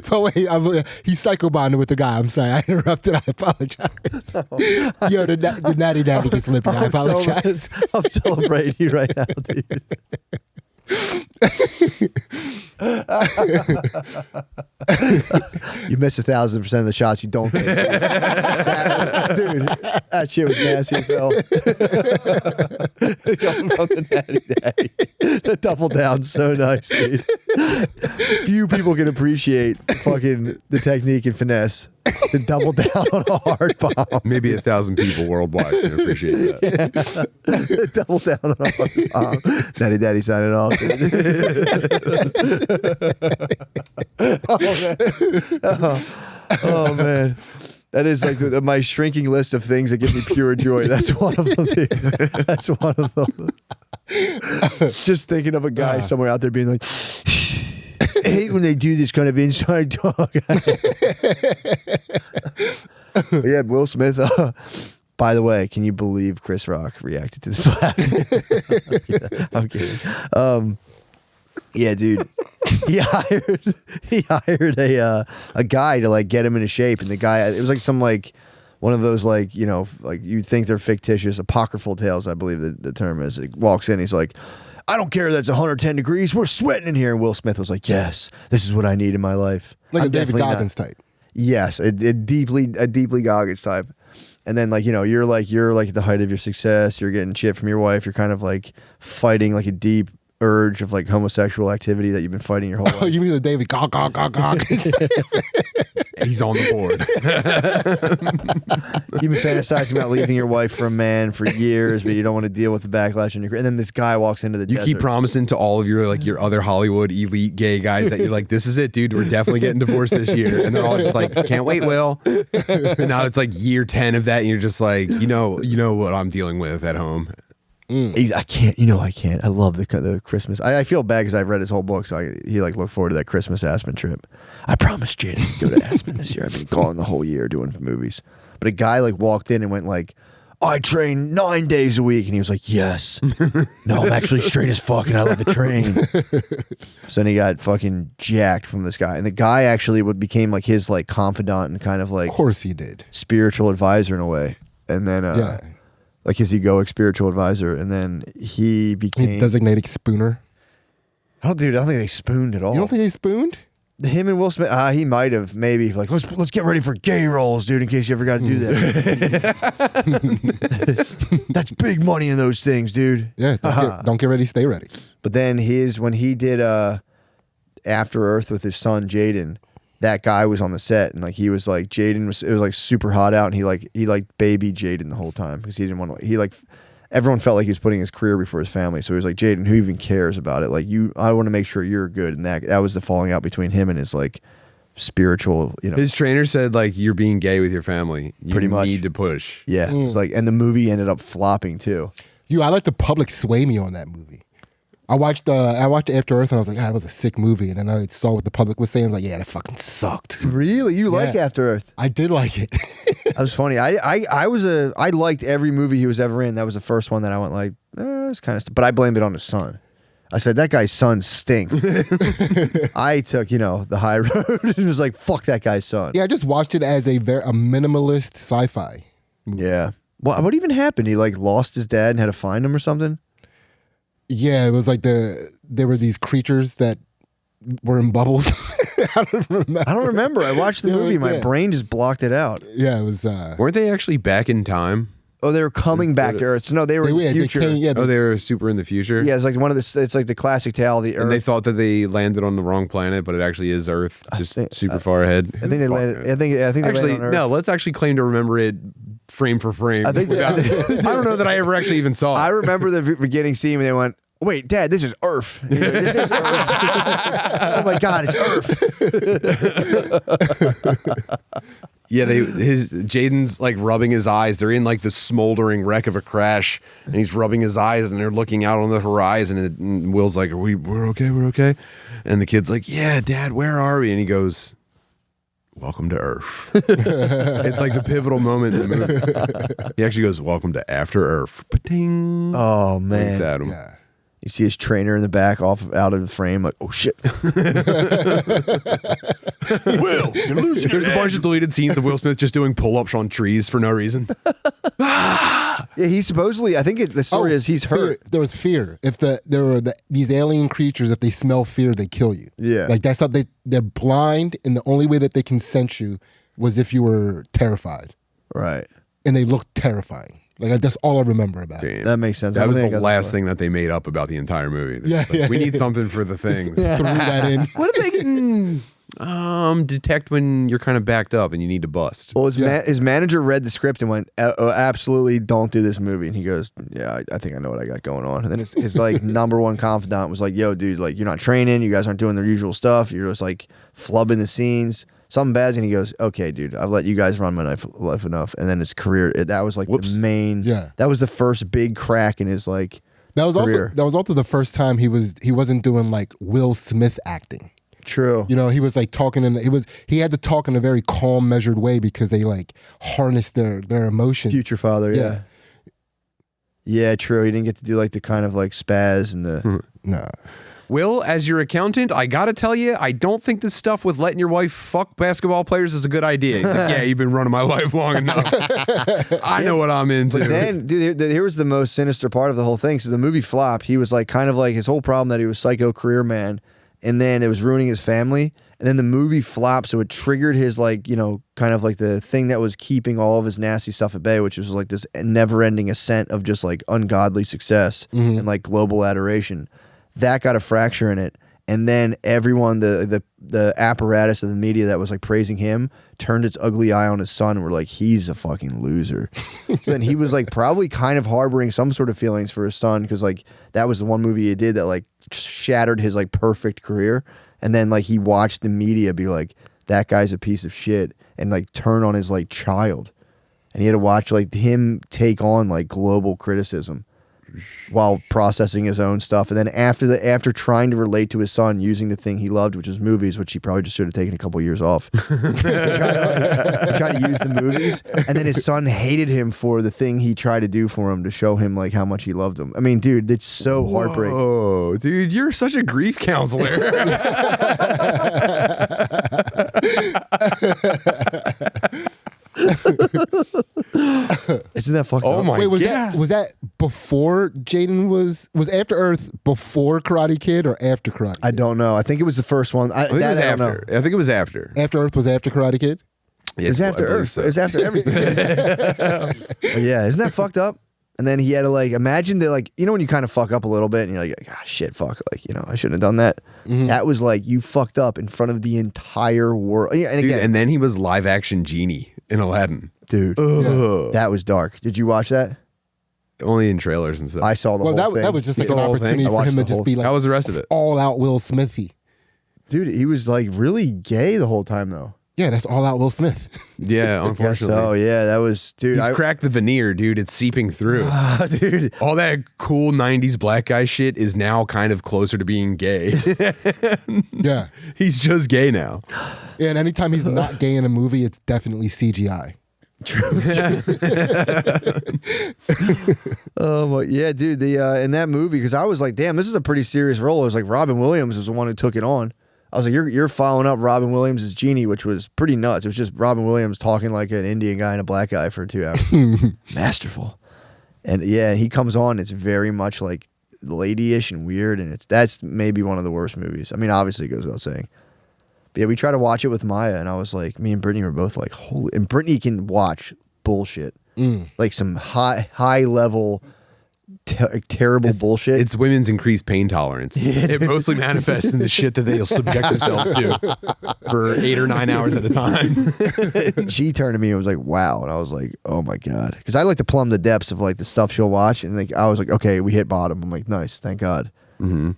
But wait, he's psycho bonded with the guy. I'm sorry, I interrupted. I apologize. Yo, the natty daddy gets lippy. I apologize. I'm celebrating you right now, dude. You miss 1,000% of the shots you don't get. Dude, that shit was nasty as hell. Going from the natty daddy. The double down, so nice, dude. Few people can appreciate fucking the technique and finesse. The double down on a hard bomb. Maybe 1,000 people worldwide can appreciate that. Yeah. Double down on a hard bomb. Natty daddy signing off. Oh man. That is like my shrinking list of things that give me pure joy. That's one of them, dude. That's one of them. Just thinking of a guy somewhere out there being like, I hate when they do this kind of inside talk. Yeah, Will Smith. By the way, can you believe Chris Rock reacted to the slap? I'm kidding. Yeah, dude. He hired a guy to like get him into shape, and the guy, it was like some like one of those like, you know, like you think they're fictitious apocryphal tales, I believe the term is. He walks in, he's like, I don't care that's 110 degrees, we're sweating in here. And Will Smith was like, yes, this is what I need in my life. Like I'm a David definitely Goggins type. Yes, a deeply Goggins type. And then like, you know, you're like at the height of your success, you're getting shit from your wife, you're kind of like fighting like a deep urge of like homosexual activity that you've been fighting your whole life. Oh, you mean the David Goggins? He's on the board. You've been fantasizing about leaving your wife for a man for years, but you don't want to deal with the backlash in your career. And then this guy walks into the You desert. keep promising to all of your like your other Hollywood elite gay guys that you're like, this is it, dude. We're definitely getting divorced this year, and they're all just like, can't wait, Will. And now it's like year 10 of that, and you're just like, you know what I'm dealing with at home. I can't. I love the Christmas. I feel bad because I've read his whole book, so he like looked forward to that Christmas Aspen trip. I promised Jada to go to Aspen this year. I've been gone the whole year doing movies. But a guy like walked in and went like, I train 9 days a week, and he was like, yes. No, I'm actually straight as fuck, and I love to train. So then he got fucking jacked from this guy, and the guy actually became like his like confidant and kind of like, Of course he did. spiritual advisor in a way, and then Yeah. like his egoic spiritual advisor, and then he became. He designated spooner. I don't think they spooned at all. You don't think they spooned? Him and Will Smith? He might have, maybe like let's get ready for gay roles, dude, in case you ever got to do that. That's big money in those things, dude. Yeah. Don't get ready, stay ready. But then when he did After Earth with his son Jaden, that guy was on the set, and like he was like it was like super hot out, and he babied Jaden the whole time because he didn't want to. Everyone felt like he was putting his career before his family, so he was like, Jaden, who even cares about it? Like I want to make sure you're good, and that was the falling out between him and his like spiritual. You know, His trainer said like, you're being gay with your family. You Pretty much. need to push. yeah, it was like, and the movie ended up flopping too. I let the public sway me on that movie. I watched After Earth, and I was like, that was a sick movie. And then I saw what the public was saying. I was like, yeah, that fucking sucked. Really, you like After Earth? I did like it. That was funny. I liked every movie he was ever in. That was the first one that I went like, it's kind of. But I blamed it on his son. I said that guy's son stinks. I took the high road. It was like, fuck that guy's son. Yeah, I just watched it as a minimalist sci-fi movie. Yeah. What even happened? He like lost his dad and had to find him or something. Yeah, it was like there were these creatures that were in bubbles. I don't remember. I watched the movie. My yeah. brain just blocked it out. Yeah, it was. Weren't they actually back in time? Oh, they were coming back to Earth. So, no, they were in the future. They were super in the future? Yeah, it's like it's like the classic tale of the Earth. And they thought that they landed on the wrong planet, but it actually is Earth, just super far ahead. I think they landed. I think they actually, landed on Earth. no, let's actually claim to remember it frame for frame. I think I don't know that I ever actually even saw it. I remember the beginning scene when they went, "Wait, Dad, this is Earth." Like, this is Earth. Oh my God, it's Earth. Yeah, Jaden's like rubbing his eyes. They're in like the smoldering wreck of a crash, and he's rubbing his eyes, and they're looking out on the horizon. And Will's like, "We're okay, we're okay." And the kid's like, "Yeah, Dad, where are we?" And he goes, "Welcome to Earth." It's like the pivotal moment in the movie. He actually goes, "Welcome to After Earth." Pa-ting. Oh man, Winks at him. Yeah. You see his trainer in the back, out of the frame, like, "Oh shit." Will, you're losing. There's a bunch of deleted scenes of Will Smith just doing pull-ups on trees for no reason. Yeah, he supposedly. I think the story is he's fear. hurt. There was fear. If there were these alien creatures, if they smell fear, they kill you. Yeah, like that's how they're blind, and the only way that they can sense you was if you were terrified. Right. And they look terrifying. Like that's all I remember about it. Damn. That makes sense. That was the last thing that they made up about the entire movie. Yeah, Like, yeah, we need yeah. something for the things. Threw that in. What if they can detect when you're kind of backed up and you need to bust? Well, his manager read the script and went, "Absolutely, don't do this movie." And he goes, "Yeah, I think I know what I got going on." And then his like number one confidant was like, "Yo, dude, like you're not training. You guys aren't doing the usual stuff. You're just like flubbing the scenes. Something bad." And he goes, "Okay, dude, I've let you guys run my life enough." And then his career, that was like the main. Yeah. That was the first big crack in his like. That was career. also the first time he wasn't doing like Will Smith acting. True. You know, he was like talking he had to talk in a very calm, measured way because they like harnessed their emotion. Future father, yeah. Yeah, true. He didn't get to do like the kind of like spaz and the Nah. Will, as your accountant, I gotta tell you, I don't think this stuff with letting your wife fuck basketball players is a good idea. He's like, yeah, you've been running my life long enough. I know what I'm into. But then, dude, here was the most sinister part of the whole thing. So the movie flopped. He was like kind of like his whole problem that he was psycho career man, and then it was ruining his family. And then the movie flopped, so it triggered his like, you know, kind of like the thing that was keeping all of his nasty stuff at bay, which was like this never-ending ascent of just like ungodly success and like global adoration. That got a fracture in it, and then everyone, the apparatus of the media that was like praising him, turned its ugly eye on his son and were like, he's a fucking loser. So then he was like probably kind of harboring some sort of feelings for his son because like that was the one movie he did that like shattered his like perfect career, and then like he watched the media be like, that guy's a piece of shit, and like turn on his like child, and he had to watch like him take on like global criticism while processing his own stuff. And then after trying to relate to his son using the thing he loved, which was movies, which he probably just should have taken a couple years off. He tried to use the movies, and then his son hated him for the thing he tried to do for him to show him like how much he loved him. I mean, dude, it's so heartbreaking. Oh, dude, you're such a grief counselor. Isn't that fucked Oh up? my Wait, god! was that before Jaden was After Earth before Karate Kid or after Karate Kid? I don't know. I think it was the first one. I think it was after. I think it was after. After Earth was after Karate Kid? It was after Earth. So. It was after everything. But yeah, isn't that fucked up? And then he had to like imagine that, like, you know when you kind of fuck up a little bit and you're like, ah, shit, fuck, like, you know, I shouldn't have done that. That was like you fucked up in front of the entire world. Yeah, and Dude, again, and then he was live action Genie in Aladdin. dude, that was dark. Did you watch that? Only in trailers and stuff. I saw the Well, whole thing. that was just like saw an the whole thing? opportunity I for watched him the to just whole be like How was the rest of it? all out Will Smithy. Dude, he was like really gay the whole time though. Yeah, that's all out Will Smith. Yeah, unfortunately. So yeah, that was, dude. He's cracked the veneer, dude. It's seeping through. Dude, All that cool 90s black guy shit is now kind of closer to being gay. Yeah. He's just gay now. Yeah, and anytime he's not gay in a movie, it's definitely CGI. oh my, yeah, dude. The in that movie, because I was like, damn, this is a pretty serious role. It was like Robin Williams was the one who took it on. I was like, you're following up Robin Williams as Genie, which was pretty nuts. It was just Robin Williams talking like an Indian guy and a black guy for 2 hours. Masterful. And yeah, he comes on. It's very much like ladyish and weird, and that's maybe one of the worst movies. I mean, obviously it goes without saying. But yeah, we tried to watch it with Maya, and I was like, me and Brittany were both like, holy. And Brittany can watch bullshit, like some high level. Terrible bullshit. It's women's increased pain tolerance. It mostly manifests in the shit that they'll subject themselves to for 8 or 9 hours at a time. She turned to me and was like, wow. And I was like, oh my God. Because I like to plumb the depths of like the stuff she'll watch. And like I was like, okay, we hit bottom. I'm like, nice, thank God. Mm-hmm.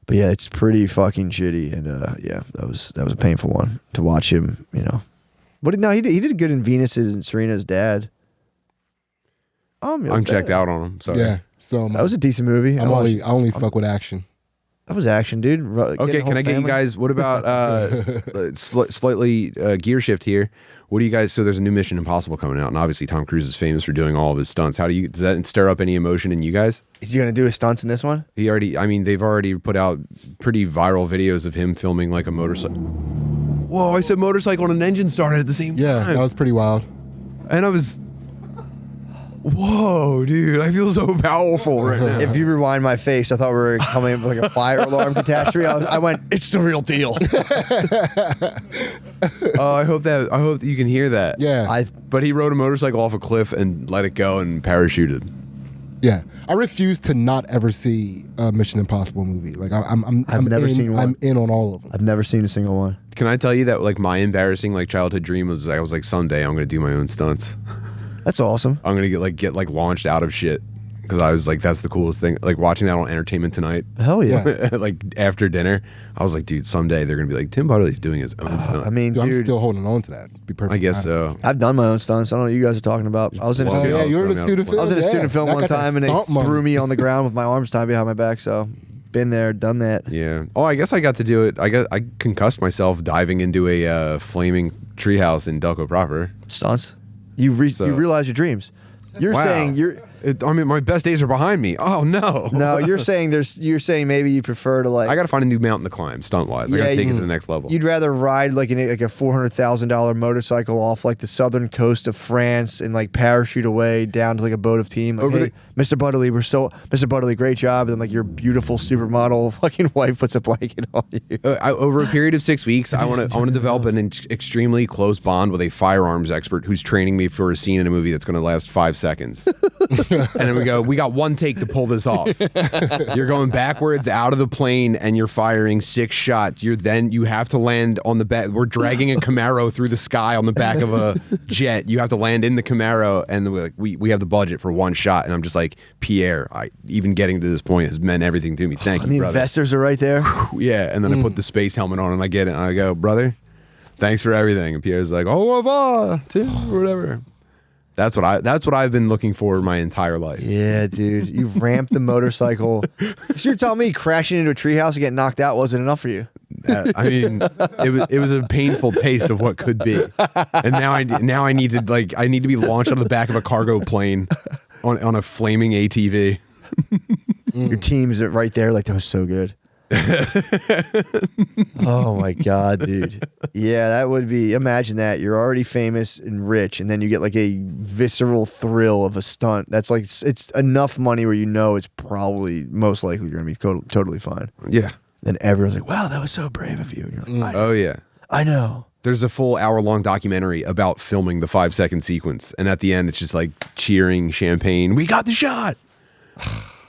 But yeah, it's pretty fucking shitty. And yeah, that was a painful one to watch him, you know. But no, he did good in Venus's and Serena's dad. I'm checked out on him. Sorry. Yeah. So that was a decent movie. I only fuck with action. That was action, dude. Okay, can I get you guys? What about slightly gear shift here? What do you guys? So there's a new Mission Impossible coming out, and obviously Tom Cruise is famous for doing all of his stunts. Does that stir up any emotion in you guys? Is he gonna do his stunts in this one? They've already put out pretty viral videos of him filming like a motorcycle. Whoa! I said motorcycle and an engine started at the same time. Yeah, that was pretty wild. And I was. Whoa, dude! I feel so powerful right now. If you rewind my face, I thought we were coming up with like a fire alarm catastrophe. I went, it's the real deal. Oh, I hope that you can hear that. Yeah. But he rode a motorcycle off a cliff and let it go and parachuted. Yeah, I refuse to not ever see a Mission Impossible movie. Like I've never seen one. I'm in on all of them. I've never seen a single one. Can I tell you that like my embarrassing like childhood dream was I was like someday I'm gonna do my own stunts. That's awesome. I'm gonna get launched out of shit because I was like, that's the coolest thing. Like watching that on Entertainment Tonight. Hell yeah! Like after dinner, I was like, dude, someday they're gonna be like, Tim Butterly's doing his own stunt. I mean, dude, I'm still holding on to that. Be perfect. I guess so. I've done my own stunts. I don't know what you guys are talking about. I was in a student, yeah, you were in a student film. I was in a student film I one got that time, and they stunt money. threw me on the ground with my arms tied behind my back. So, been there, done that. Yeah. Oh, I guess I got to do it. I concussed myself diving into a flaming treehouse in Delco proper. Stunts. You realize your dreams. You're saying my best days are behind me. Oh no. No, you're saying maybe you prefer to like. I gotta find a new mountain to climb, stunt wise. I gotta take it to the next level. You'd rather ride like a $400,000 motorcycle off like the southern coast of France and like parachute away down to like a boat of team. Like, hey, Mr. Butterly, great job. And then like your beautiful supermodel fucking wife puts a blanket on you. Over a period of 6 weeks, I want to develop an extremely close bond with a firearms expert who's training me for a scene in a movie that's going to last 5 seconds. And then we got one take to pull this off. You're going backwards out of the plane and you're firing 6 shots. You have to land on the back. We're dragging a Camaro through the sky on the back of a jet. You have to land in the Camaro, and we have the budget for 1 shot. And I'm just like, Pierre, even getting to this point has meant everything to me. Thank you, the brother. Investors are right there. Yeah, and then I put the space helmet on and I get it and I go, brother, thanks for everything. And Pierre's like, au revoir, Tim, or whatever. That's what I've been looking for my entire life. Yeah, dude. You ramped the motorcycle. So you're telling me crashing into a treehouse and getting knocked out wasn't enough for you? I mean, it was a painful taste of what could be. And now I need to be launched out of the back of a cargo plane on a flaming ATV. Your team's right there, like that was so good. Oh my God, dude. Yeah, that would be, imagine that. You're already famous and rich, and then you get like a visceral thrill of a stunt. That's like, it's enough money where you know it's probably, most likely you're going to be totally fine. Yeah. Then everyone's like, wow, that was so brave of you. And you're like, oh yeah. I know. There's a full hour-long documentary about filming the 5-second sequence, and at the end it's just like cheering, champagne. We got the shot.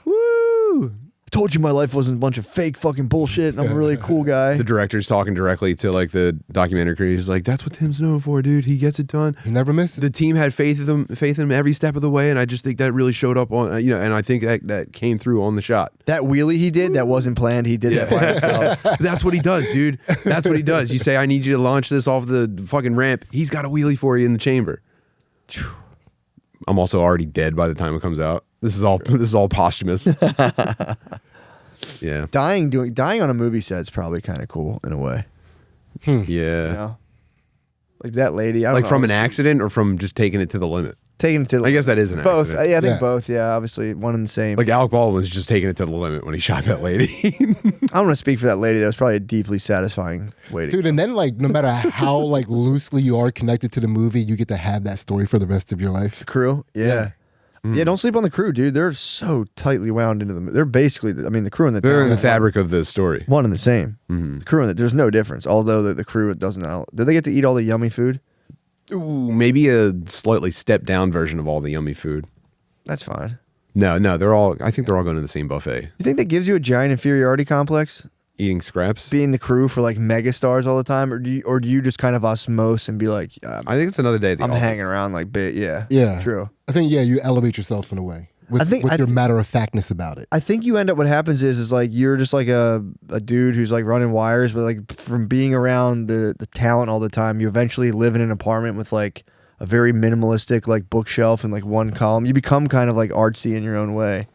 Woo! I told you my life wasn't a bunch of fake fucking bullshit, and I'm a really cool guy. The director's talking directly to like the documentary creator. He's like, "That's what Tim's known for, dude. He gets it done. He never misses." The team had faith in him every step of the way, and I just think that really showed up on and I think that came through on the shot. That wheelie he did, that wasn't planned. He did that by himself. That's what he does, dude. That's what he does. You say, "I need you to launch this off the fucking ramp." He's got a wheelie for you in the chamber. I'm also already dead by the time it comes out. This is all posthumous. Yeah, dying on a movie set's probably kind of cool in a way. Yeah, you know? Like that lady. I don't know, from an accident or from just taking it to the limit. Taking it to I guess that is an both. accident. Yeah, I think both. Yeah, obviously one and the same. Like Alec Baldwin was just taking it to the limit when he shot that lady. I don't want to speak for that lady. That was probably a deeply satisfying way to. Dude, and then like no matter how like loosely you are connected to the movie, you get to have that story for the rest of your life. The crew, yeah. Yeah, don't sleep on the crew, dude. They're so tightly wound into them. They're basically, the crew and the They're in the talent, fabric of the story. one and the same. The crew and there's no difference. Although the crew doesn't. Do they get to eat all the yummy food? Ooh, maybe a slightly stepped down version of all the yummy food. That's fine. No, I think they're all going to the same buffet. You think that gives you a giant inferiority complex? Eating scraps? Being the crew for like mega stars all the time, or do you just kind of osmose and be like, I think it's another day at the I'm office. hanging around like bit, yeah, Yeah. true. I think, you elevate yourself in a way with your matter-of-factness about it. I think you end up, what happens is like you're just like a dude who's like running wires, but like from being around the talent all the time, you eventually live in an apartment with like a very minimalistic like bookshelf and like one column. You become kind of like artsy in your own way.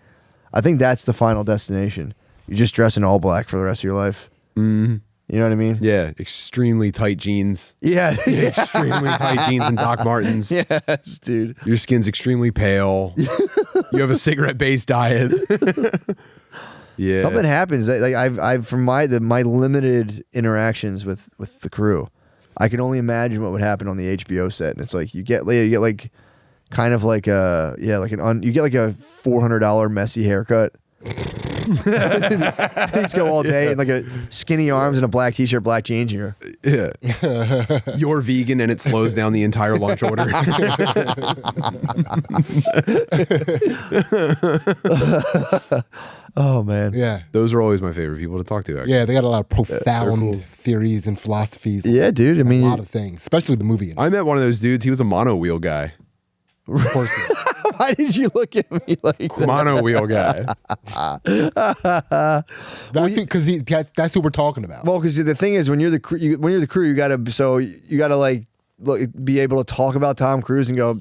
I think that's the final destination. You just dress in all black for the rest of your life. Mm-hmm. You know what I mean? Yeah, extremely tight jeans. Yeah. Extremely tight jeans and Doc Martens. Yes, dude. Your skin's extremely pale. You have a cigarette-based diet. Yeah. Something happens. Like I've from my limited interactions with the crew, I can only imagine what would happen on the HBO set. And it's like you get like kind of like you get like a $400 messy haircut. You just go all day in like a skinny arms and a black t-shirt, black jeans. And You're vegan and it slows down the entire lunch order. Oh man, Yeah. Those are always my favorite people to talk to. Actually. Yeah, they got a lot of profound theories and philosophies. Yeah, dude. I mean, a lot of things, especially the movie. I met one of those dudes. He was a mono wheel guy. Of course. why did you look at me like that? Mono wheel guy. That's who we're talking about. Well, because the thing is, when you're the crew, you gotta like be able to talk about Tom Cruise and go,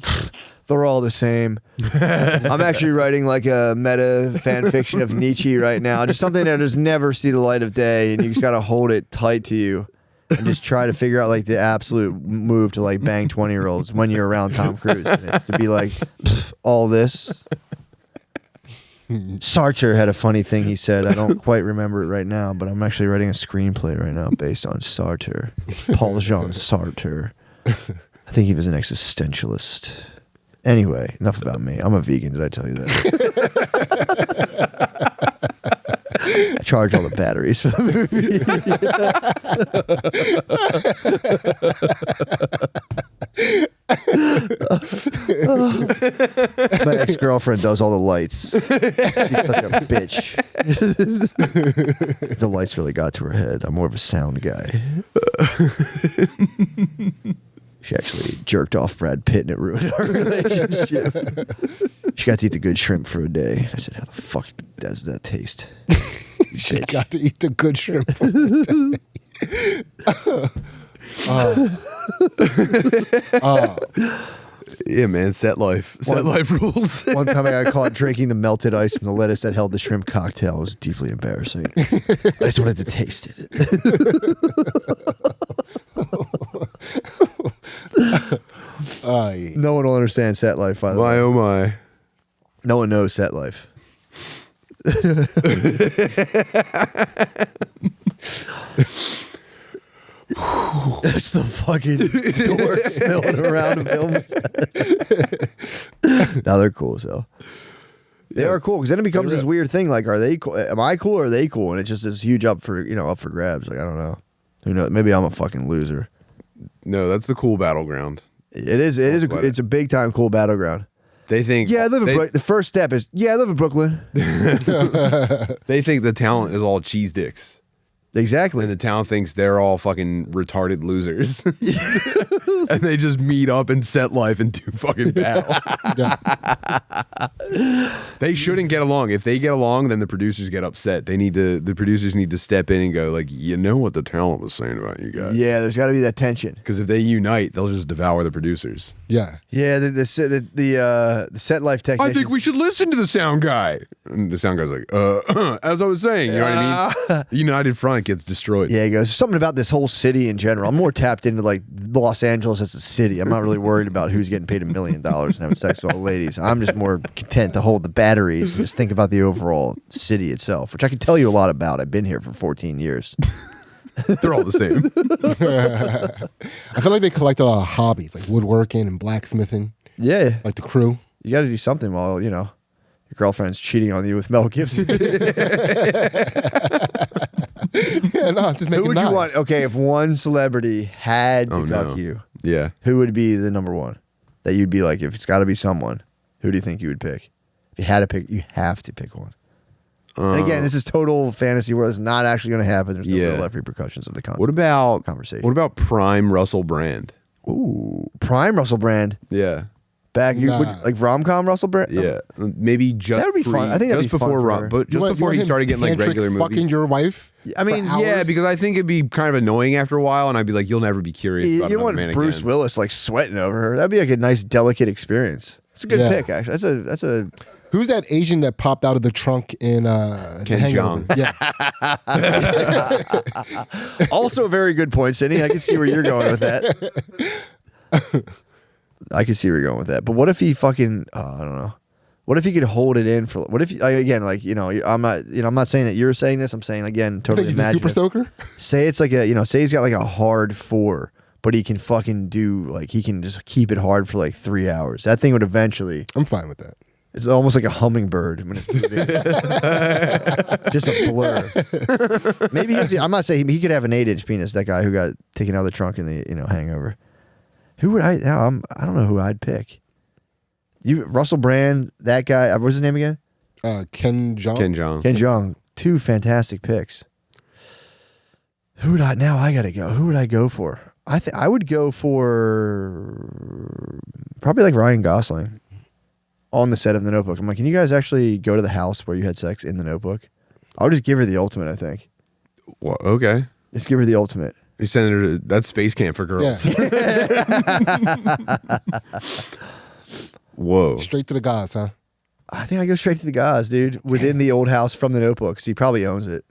they're all the same. I'm actually writing like a meta fan fiction of Nietzsche right now, just something that has never seen the light of day, and you just gotta hold it tight to you and just try to figure out like the absolute move to like bang 20-year-olds when you're around Tom Cruise, to be like all this. Sartre had a funny thing he said. I don't quite remember it right now, but I'm actually writing a screenplay right now based on Sartre. Paul-Jean Sartre. I think he was an existentialist. Anyway, enough about me. I'm a vegan. Did I tell you that? I charge all the batteries for the movie. My ex-girlfriend does all the lights. She's such a bitch. The lights really got to her head. I'm more of a sound guy. She actually jerked off Brad Pitt and it ruined our relationship. She got to eat the good shrimp for a day. I said, how the fuck does that taste? She got to eat the good shrimp for a day. Yeah, man, set life. Set life rules. One time I got caught drinking the melted ice from the lettuce that held the shrimp cocktail. It was deeply embarrassing. I just wanted to taste it. No one will understand set life, by the My way. oh my. No one knows set life. That's the fucking dorks milling around a film set. Now they're cool as hell. They are cool because then it becomes this weird thing. Like, are they cool? Am I cool or are they cool? And it's just this huge up for grabs. Like, I don't know. Who knows? Maybe I'm a fucking loser. No, that's the cool battleground. It is. It's a big time cool battleground. They think. Yeah, I live in Brooklyn. The first step is, I live in Brooklyn. They think the talent is all cheese dicks. Exactly. And the town thinks they're all fucking retarded losers. And they just meet up and set life and do fucking battle. They shouldn't get along. If they get along, then the producers get upset. The producers need to step in and go like, you know what the talent was saying about you guys. Yeah, there's got to be that tension. Because if they unite, they'll just devour the producers. Yeah. Yeah, the set life technicians. I think we should listen to the sound guy. And the sound guy's like, as I was saying, you know what I mean? United Front gets destroyed. Yeah, he goes, something about this whole city in general. I'm more tapped into like Los Angeles as a city. I'm not really worried about who's getting paid $1 million and having sex with all the ladies. I'm just more content to hold the batteries and just think about the overall city itself, which I can tell you a lot about. I've been here for 14 years. They're all the same. I feel like they collect a lot of hobbies, like woodworking and blacksmithing. Yeah. Like the crew. You got to do something while your girlfriend's cheating on you with Mel Gibson. Yeah, no, I'm just making Who would knives. you want? Okay, if one celebrity had to cuck you, who would be the number one that you'd be like? If it's got to be someone, who do you think you would pick? If you had to pick, you have to pick one. And again, this is total fantasy world. It's not actually going to happen. There's no real life repercussions of the conversation. What about prime Russell Brand? Ooh, prime Russell Brand. Yeah. Back like rom-com Russell Brand. Yeah, maybe just that would be fun. I think that'd just be fun before for her. but just before he started getting like regular movies. Fucking your wife. I mean, yeah, because I think it'd be kind of annoying after a while, and I'd be like, you'll never be curious. You about don't another want man Bruce again. Willis like sweating over her. That'd be like a nice, delicate experience. It's a good pick, actually. That's a. Who's that Asian that popped out of the trunk in Ken Hangover? Jeong. Yeah. Also a very good point, Sydney. I can see where you're going with that. I can see where you're going with that. But what if he fucking I don't know. What if he could hold it in for? What if again, like I'm not saying that you're saying this. I'm saying again, totally He's a super soaker. Say it's like say he's got like a hard 4, but he can fucking do like he can just keep it hard for like 3 hours. That thing would eventually. I'm fine with that. It's almost like a hummingbird when it's moving. Just a blur. Maybe I'm not saying he could have an 8-inch penis. That guy who got taken out of the trunk in the Hangover. Who would I? Now I don't know who I'd pick. Russell Brand, that guy. What's his name again? Ken Jeong. Ken Jeong. 2 fantastic picks. Who would I? Now I gotta go. Who would I go for? I would go for probably like Ryan Gosling. On the set of The Notebook. I'm like, can you guys actually go to the house where you had sex in The Notebook? I'll just give her the ultimate, I think. Well, okay. Just give her the ultimate. You're sending her to that's space camp for girls. Yeah. Whoa. Straight to the gauze, huh? I think I go straight to the gauze, dude. Within the old house from The Notebook. 'Cause he probably owns it.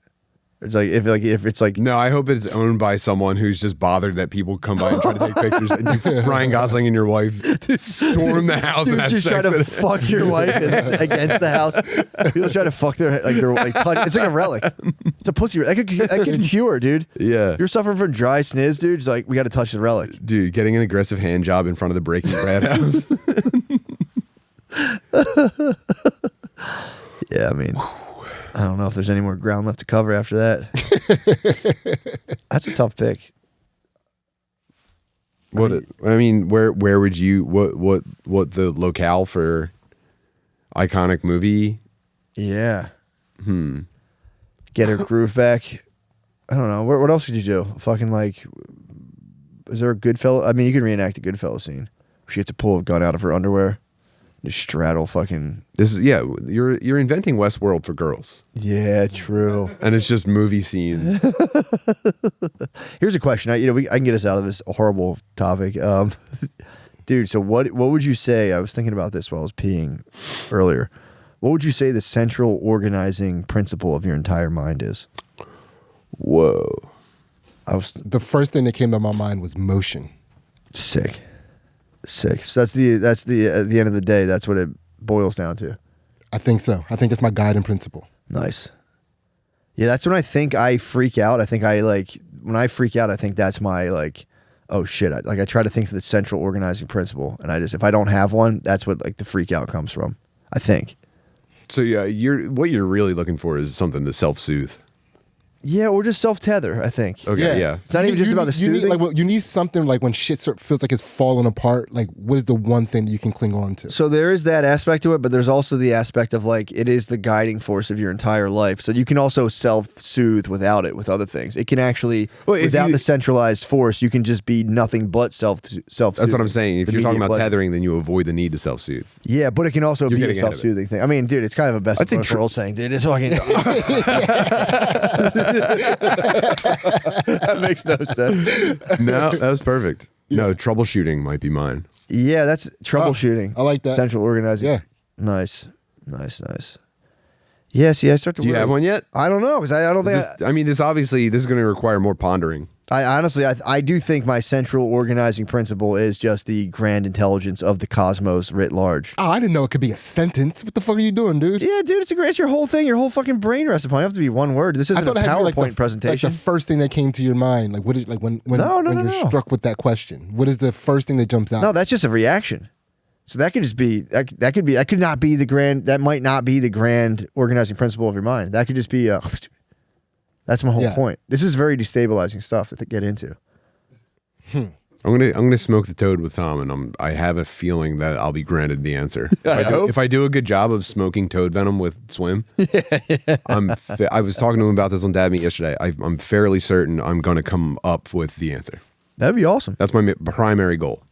It's like if it's like No, I hope it's owned by someone who's just bothered that people come by and try to take pictures, and Ryan Gosling and your wife storm the house. dude's and have just sex trying to with it. fuck your wife against the house. People try to fuck their touch. It's like a relic. It's a pussy. That can cure, dude. Yeah. You're suffering from dry sniz, dude. It's like we got to touch the relic. Dude, getting an aggressive hand job in front of the Breaking Bad house. Yeah, I mean, I don't know if there's any more ground left to cover after that. That's a tough pick. Where would you what the locale for iconic movie? Yeah. Get her groove back. I don't know. What else could you do? Fucking like, is there a Goodfellas? I mean, you can reenact a Goodfellas scene. Where she gets to pull a gun out of her underwear. Just straddle fucking. You're inventing Westworld for girls. Yeah, true. And it's just movie scenes. Here's a question. I can get us out of this horrible topic. Dude, so what would you say? I was thinking about this while I was peeing earlier. What would you say the central organizing principle of your entire mind is? Whoa. The first thing that came to my mind was motion. Sick. So that's the at the end of the day, that's what it boils down to. I think so. I think that's my guiding principle. Nice. Yeah, that's when I think I freak out. I think when I freak out, I think that's my oh shit. I try to think of the central organizing principle, and if I don't have one, that's what the freak out comes from. I think. So yeah, what you're really looking for is something to self-soothe. Yeah, or just self-tether, I think. Okay, yeah. It's not even just about the soothing. You need something when shit feels like it's falling apart. What is the one thing that you can cling on to? So there is that aspect to it, but there's also the aspect of it is the guiding force of your entire life. So you can also self-soothe without it with other things. It can actually, without the centralized force, you can just be nothing but self-soothe. That's what I'm saying. If you're talking about tethering, then you avoid the need to self-soothe. Yeah, but it can also be a self-soothing thing. I mean, dude, it's kind of a best of both worlds saying, dude, it's fucking... That makes no sense. No, that was perfect. No, troubleshooting might be mine. Yeah, that's troubleshooting. I like that. Central organizing. Yeah. Nice. Yeah, see, I start to Do you have one yet? I don't know, because I don't think... This is going to require more pondering. I honestly, I do think my central organizing principle is just the grand intelligence of the cosmos writ large. Oh, I didn't know it could be a sentence. What the fuck are you doing, dude? Yeah, dude, it's your whole thing. Your whole fucking brain rests upon it. It doesn't have to be one word. This isn't a PowerPoint presentation. The first thing that came to your mind, when you're struck with that question, what is the first thing that jumps out? No, that's just a reaction. So that could just be that could not be the grand. That might not be the grand organizing principle of your mind. That could just be a. That's my whole point. This is very destabilizing stuff to get into. I'm gonna smoke the toad with Tom, and I have a feeling that I'll be granted the answer. If I do a good job of smoking toad venom with Swim, I was talking to him about this on Dad Meat yesterday. I'm fairly certain I'm gonna come up with the answer. That'd be awesome. That's my primary goal.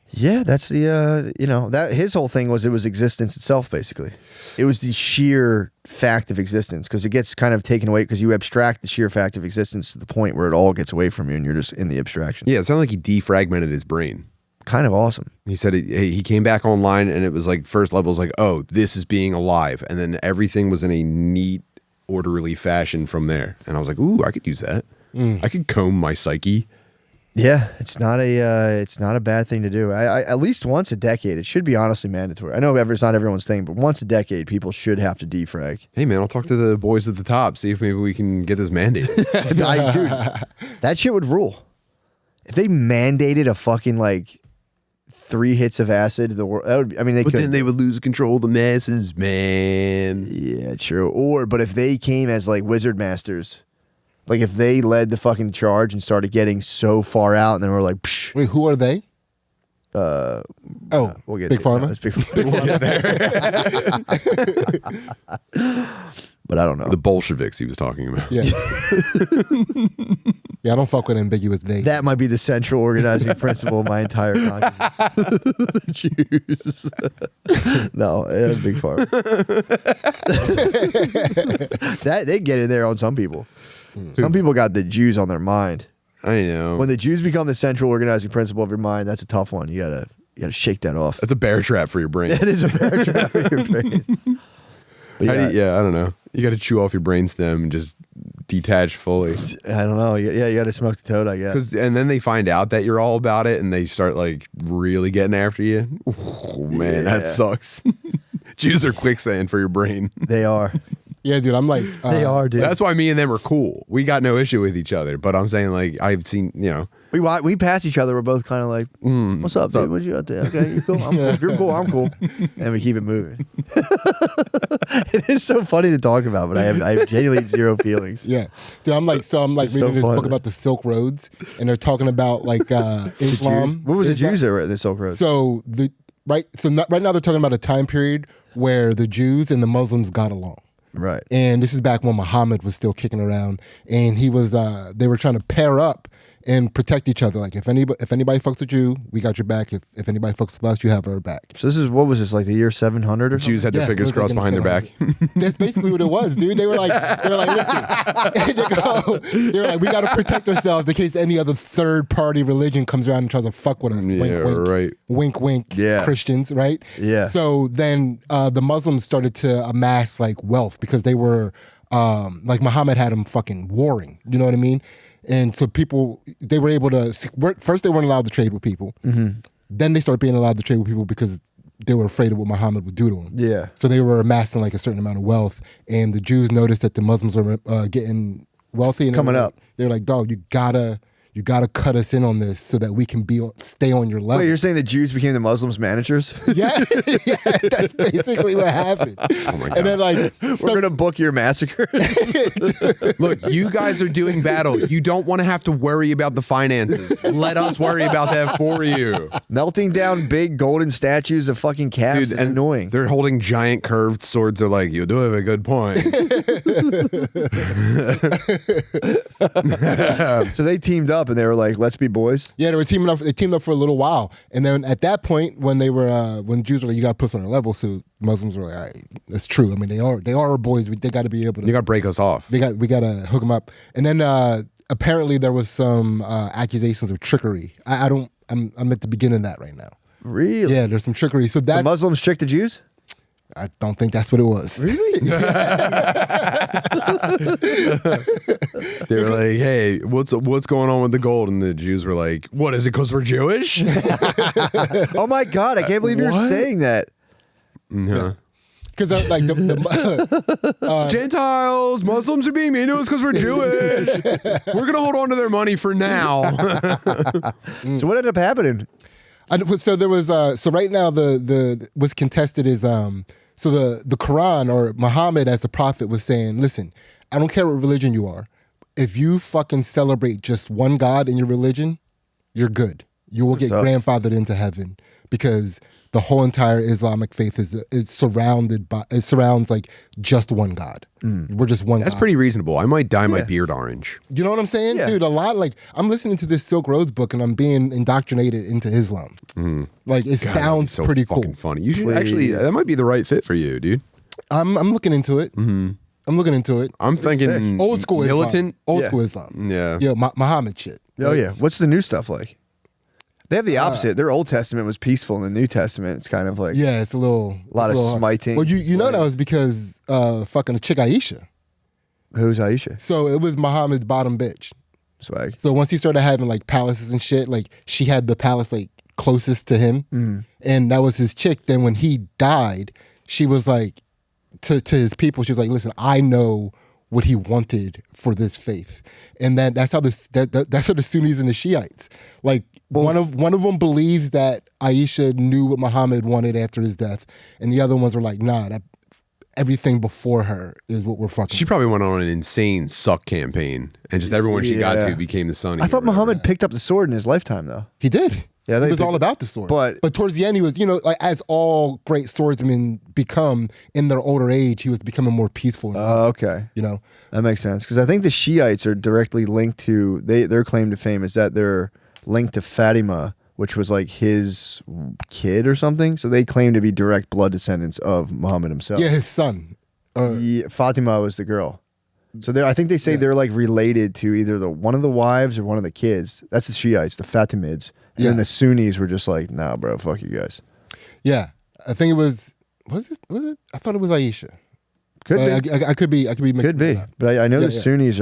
Yeah, that's the that his whole thing was it was existence itself. Basically, it was the sheer fact of existence because it gets kind of taken away because you abstract the sheer fact of existence to the point where it all gets away from you and you're just in the abstraction. Yeah, it sounded like he defragmented his brain. Kind of awesome. He said he came back online and it was like first level was like, oh, this is being alive, and then everything was in a neat, orderly fashion from there. And I was like, ooh, I could use that. I could comb my psyche. Yeah, it's not a bad thing to do. I at least once a decade. It should be honestly mandatory. I know it's not everyone's thing, but once a decade, people should have to defrag. Hey man, I'll talk to the boys at the top, see if maybe we can get this mandated. Dude, that shit would rule. If they mandated a fucking like 3 hits of acid, the world. That would. I mean, they could. Then they would lose control of the masses, man. Yeah, true. But if they came as like wizard masters. Like if they led the fucking charge and started getting so far out, and then we're like, psh. Wait, who are they? We'll get Big Pharma. It's Big Pharma. But I don't know the Bolsheviks he was talking about. Yeah, yeah. I don't fuck with ambiguous they. That might be the central organizing principle of my entire consciousness. Jews. No, Big Pharma. That they get in there on some people. Some people got the Jews on their mind. I know. When the Jews become the central organizing principle of your mind, that's a tough one. You gotta shake that off. That's a bear trap for your brain. That is a bear trap for your brain. But I don't know. You got to chew off your brainstem and just detach fully. I don't know. Yeah, you got to smoke the toad, I guess. And then they find out that you're all about it, and they start like really getting after you. Oh man, that sucks. Jews are quicksand for your brain. They are. Yeah, dude. I'm like, they are, dude. That's why me and them are cool. We got no issue with each other. But I'm saying, like, I've seen, we pass each other. We're both kind of like, what's up, dude? What you up to? Okay, you cool? I'm cool. If you're cool, I'm cool. And we keep it moving. It is so funny to talk about, but I have genuinely zero feelings. Yeah, dude. I'm like reading this book about the Silk Roads, and they're talking about like Islam. What was the Jews that were in the Silk Roads? So right now they're talking about a time period where the Jews and the Muslims got along. Right. And this is back when Muhammad was still kicking around, and he was they were trying to pair up and protect each other. Like if anybody fucks with you, we got your back. If anybody fucks with us, you have our back. So what was this, like the year 700 or something? Jews had their fingers crossed behind their back. That's basically what it was, dude. They were like, listen. They were like, we got to protect ourselves in case any other third party religion comes around and tries to fuck with us. Yeah, wink, wink. right. Wink, wink. Yeah. Christians, right? Yeah. So then the Muslims started to amass like wealth because they were like Muhammad had them fucking warring. You know what I mean? And so they were able to, first they weren't allowed to trade with people. Mm-hmm. Then they started being allowed to trade with people because they were afraid of what Muhammad would do to them. Yeah. So they were amassing like a certain amount of wealth. And the Jews noticed that the Muslims were getting wealthy. And coming up. They were like, dog, you gotta cut us in on this so that we can stay on your level. Wait, you're saying the Jews became the Muslims' managers? Yeah, that's basically what happened. Oh my God. And then like, we're gonna book your massacre. Look, you guys are doing battle. You don't want to have to worry about the finances. Let us worry about that for you. Melting down big golden statues of fucking calves is annoying. They're holding giant curved swords. They're like, you do have a good point. So they teamed up and they were like, let's be boys. Yeah, they teamed up for a little while. And then at that point, when when Jews were like, you got to put us on a level, so Muslims were like, all right, that's true. I mean, they are our boys. They got to be able to. You got to break us off. We got to hook them up. And then apparently there was some accusations of trickery. I'm at the beginning of that right now. Really? Yeah, there's some trickery. So the Muslims tricked the Jews? I don't think that's what it was. Really? They were like, hey, what's going on with the gold? And the Jews were like, what is it, because we're Jewish? Oh my God, I can't believe you're saying that. No. Because like Gentiles, Muslims are being mean to us because we're Jewish. We're going to hold on to their money for now. So what ended up happening? So there was so right now the what's contested is so the Quran or Muhammad as the prophet was saying, listen, I don't care what religion you are. If you fucking celebrate just one God in your religion, you're good. You will get grandfathered into heaven because the whole entire Islamic faith is surrounds like just one God. We're just one. That's God. pretty reasonable. I might dye my beard orange. You know what I'm saying, dude? A lot like I'm listening to this Silk Roads book and I'm being indoctrinated into Islam. Like it sounds so pretty cool. fucking funny. You should actually. That might be the right fit for you, dude. I'm looking into it. I'm looking into it. I'm thinking Old school militant. Islam. Old school Islam. Yeah. Yeah, Muhammad shit. Oh yeah. What's the new stuff like? They have the opposite. Their Old Testament was peaceful, and the New Testament it's kind of like it's a lot of smiting. Well, you know that was because fucking the chick Aisha. Who's Aisha? So it was Muhammad's bottom bitch. Swag. So once he started having like palaces and shit, like she had the palace like closest to him, and that was his chick. Then when he died, she was like to his people, she was like, "Listen, I know what he wanted for this faith," and that's how that's how the Sunnis and the Shiites like. One of them believes that Aisha knew what Muhammad wanted after his death, and the other ones were like, "Nah, that everything before her is what we're fucking." She probably went on an insane suck campaign, and just everyone she got to became the Sunni. I thought Muhammad picked up the sword in his lifetime, though. He did. Yeah, he was all about the sword. But towards the end, he was, like as all great swordsmen become in their older age, he was becoming more peaceful. Okay. That makes sense because I think the Shiites are directly linked to their claim to fame is that they're linked to Fatima, which was like his kid or something. So they claim to be direct blood descendants of Muhammad himself. Yeah, his son. Fatima was the girl. So I think they say they're like related to either one of the wives or one of the kids. That's the Shiites, the Fatimids. And then the Sunnis were just like, nah, bro, fuck you guys. Yeah. I think it was it? I thought it was Aisha. Could be. I could be mixing Could be. up. But I know the Sunnis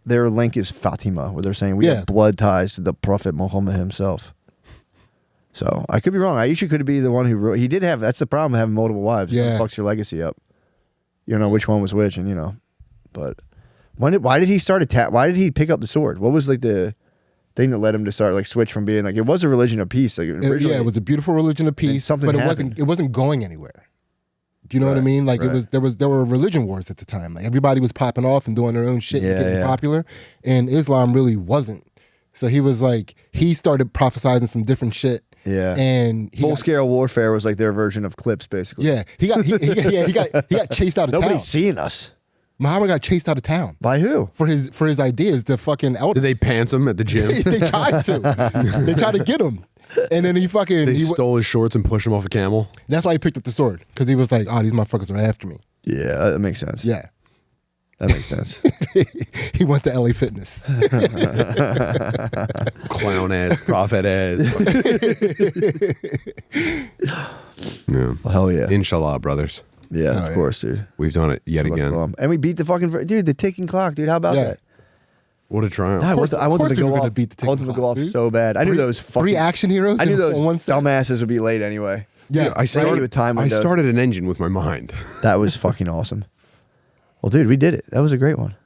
their link is Fatima, where they're saying we have blood ties to the Prophet Muhammad himself. So I could be wrong. Aisha could be the one who wrote. He did have. That's the problem having multiple wives. Yeah. It fucks your legacy up. You know which one was which, and But why did he start why did he pick up the sword? What was like the thing that led him to start like switch from being like it was a religion of peace? Like it was a beautiful religion of peace, but it wasn't going anywhere. Do you know what I mean? Like there were religion wars at the time. Like everybody was popping off and doing their own shit and getting popular, and Islam really wasn't. So he was like he started prophesizing some different shit. Yeah, and full scale warfare was like their version of clips, basically. Yeah, he got chased out of town. Nobody's seeing us. Muhammad got chased out of town. By who? For his ideas. The fucking elders. Did they pants him at the gym? They tried to. They tried to get him. And then he stole his shorts and pushed him off a camel. That's why he picked up the sword. Because he was like, oh, these motherfuckers are after me. Yeah, that makes sense. Yeah. That makes sense. He went to LA Fitness. Clown ass, prophet ass. Yeah. Well, hell yeah. Inshallah, brothers. Yeah, of course, dude. We've done it yet again. And we beat the fucking... Dude, the ticking clock, dude. How about that? What a triumph. I want them to go off. Beat the I want them to go off so bad. I knew those fucking... 3 action heroes? I knew those dumbasses would be late anyway. Yeah. I started an engine with my mind. That was fucking awesome. Well, dude, we did it. That was a great one.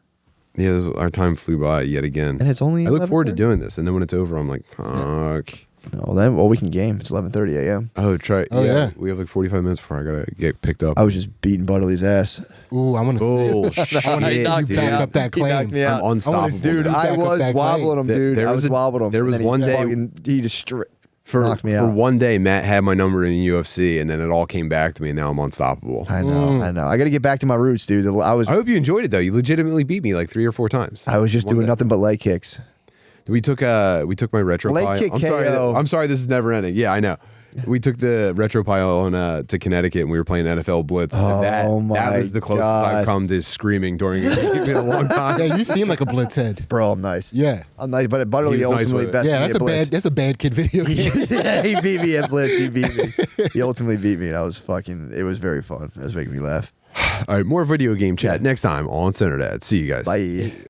Yeah, our time flew by yet again. And it's only I look forward to doing this. And then when it's over, I'm like, fuck. No, we can game. It's 11:30 a.m. Oh, try. Oh, yeah. We have like 45 minutes before I got to get picked up. I was just beating Butterly's ass. Ooh, I want to shit. I want to see you back up that claim. I'm unstoppable. Dude, I was wobbling him, dude. I was wobbling him. There was one day. He just knocked me for out. one day, Matt had my number in the UFC, and then it all came back to me, and now I'm unstoppable. I know. I got to get back to my roots, dude. I hope you enjoyed it, though. You legitimately beat me like 3 or 4 times. I was just doing nothing but leg kicks. We took my retro leg pile. kick I'm sorry, this is never ending. Yeah, I know. We took the retro pile on to Connecticut, and we were playing NFL Blitz. And that was the closest I've come to screaming during a long time. Yeah, you seem like a Blitz head. Bro, I'm nice. Yeah. I'm nice, but Butterly ultimately best. Yeah, that's a bad kid video game. Yeah, he beat me at Blitz. He beat me. He ultimately beat me, and it was very fun. It was making me laugh. All right, more video game chat next time on Center Dad. See you guys. Bye.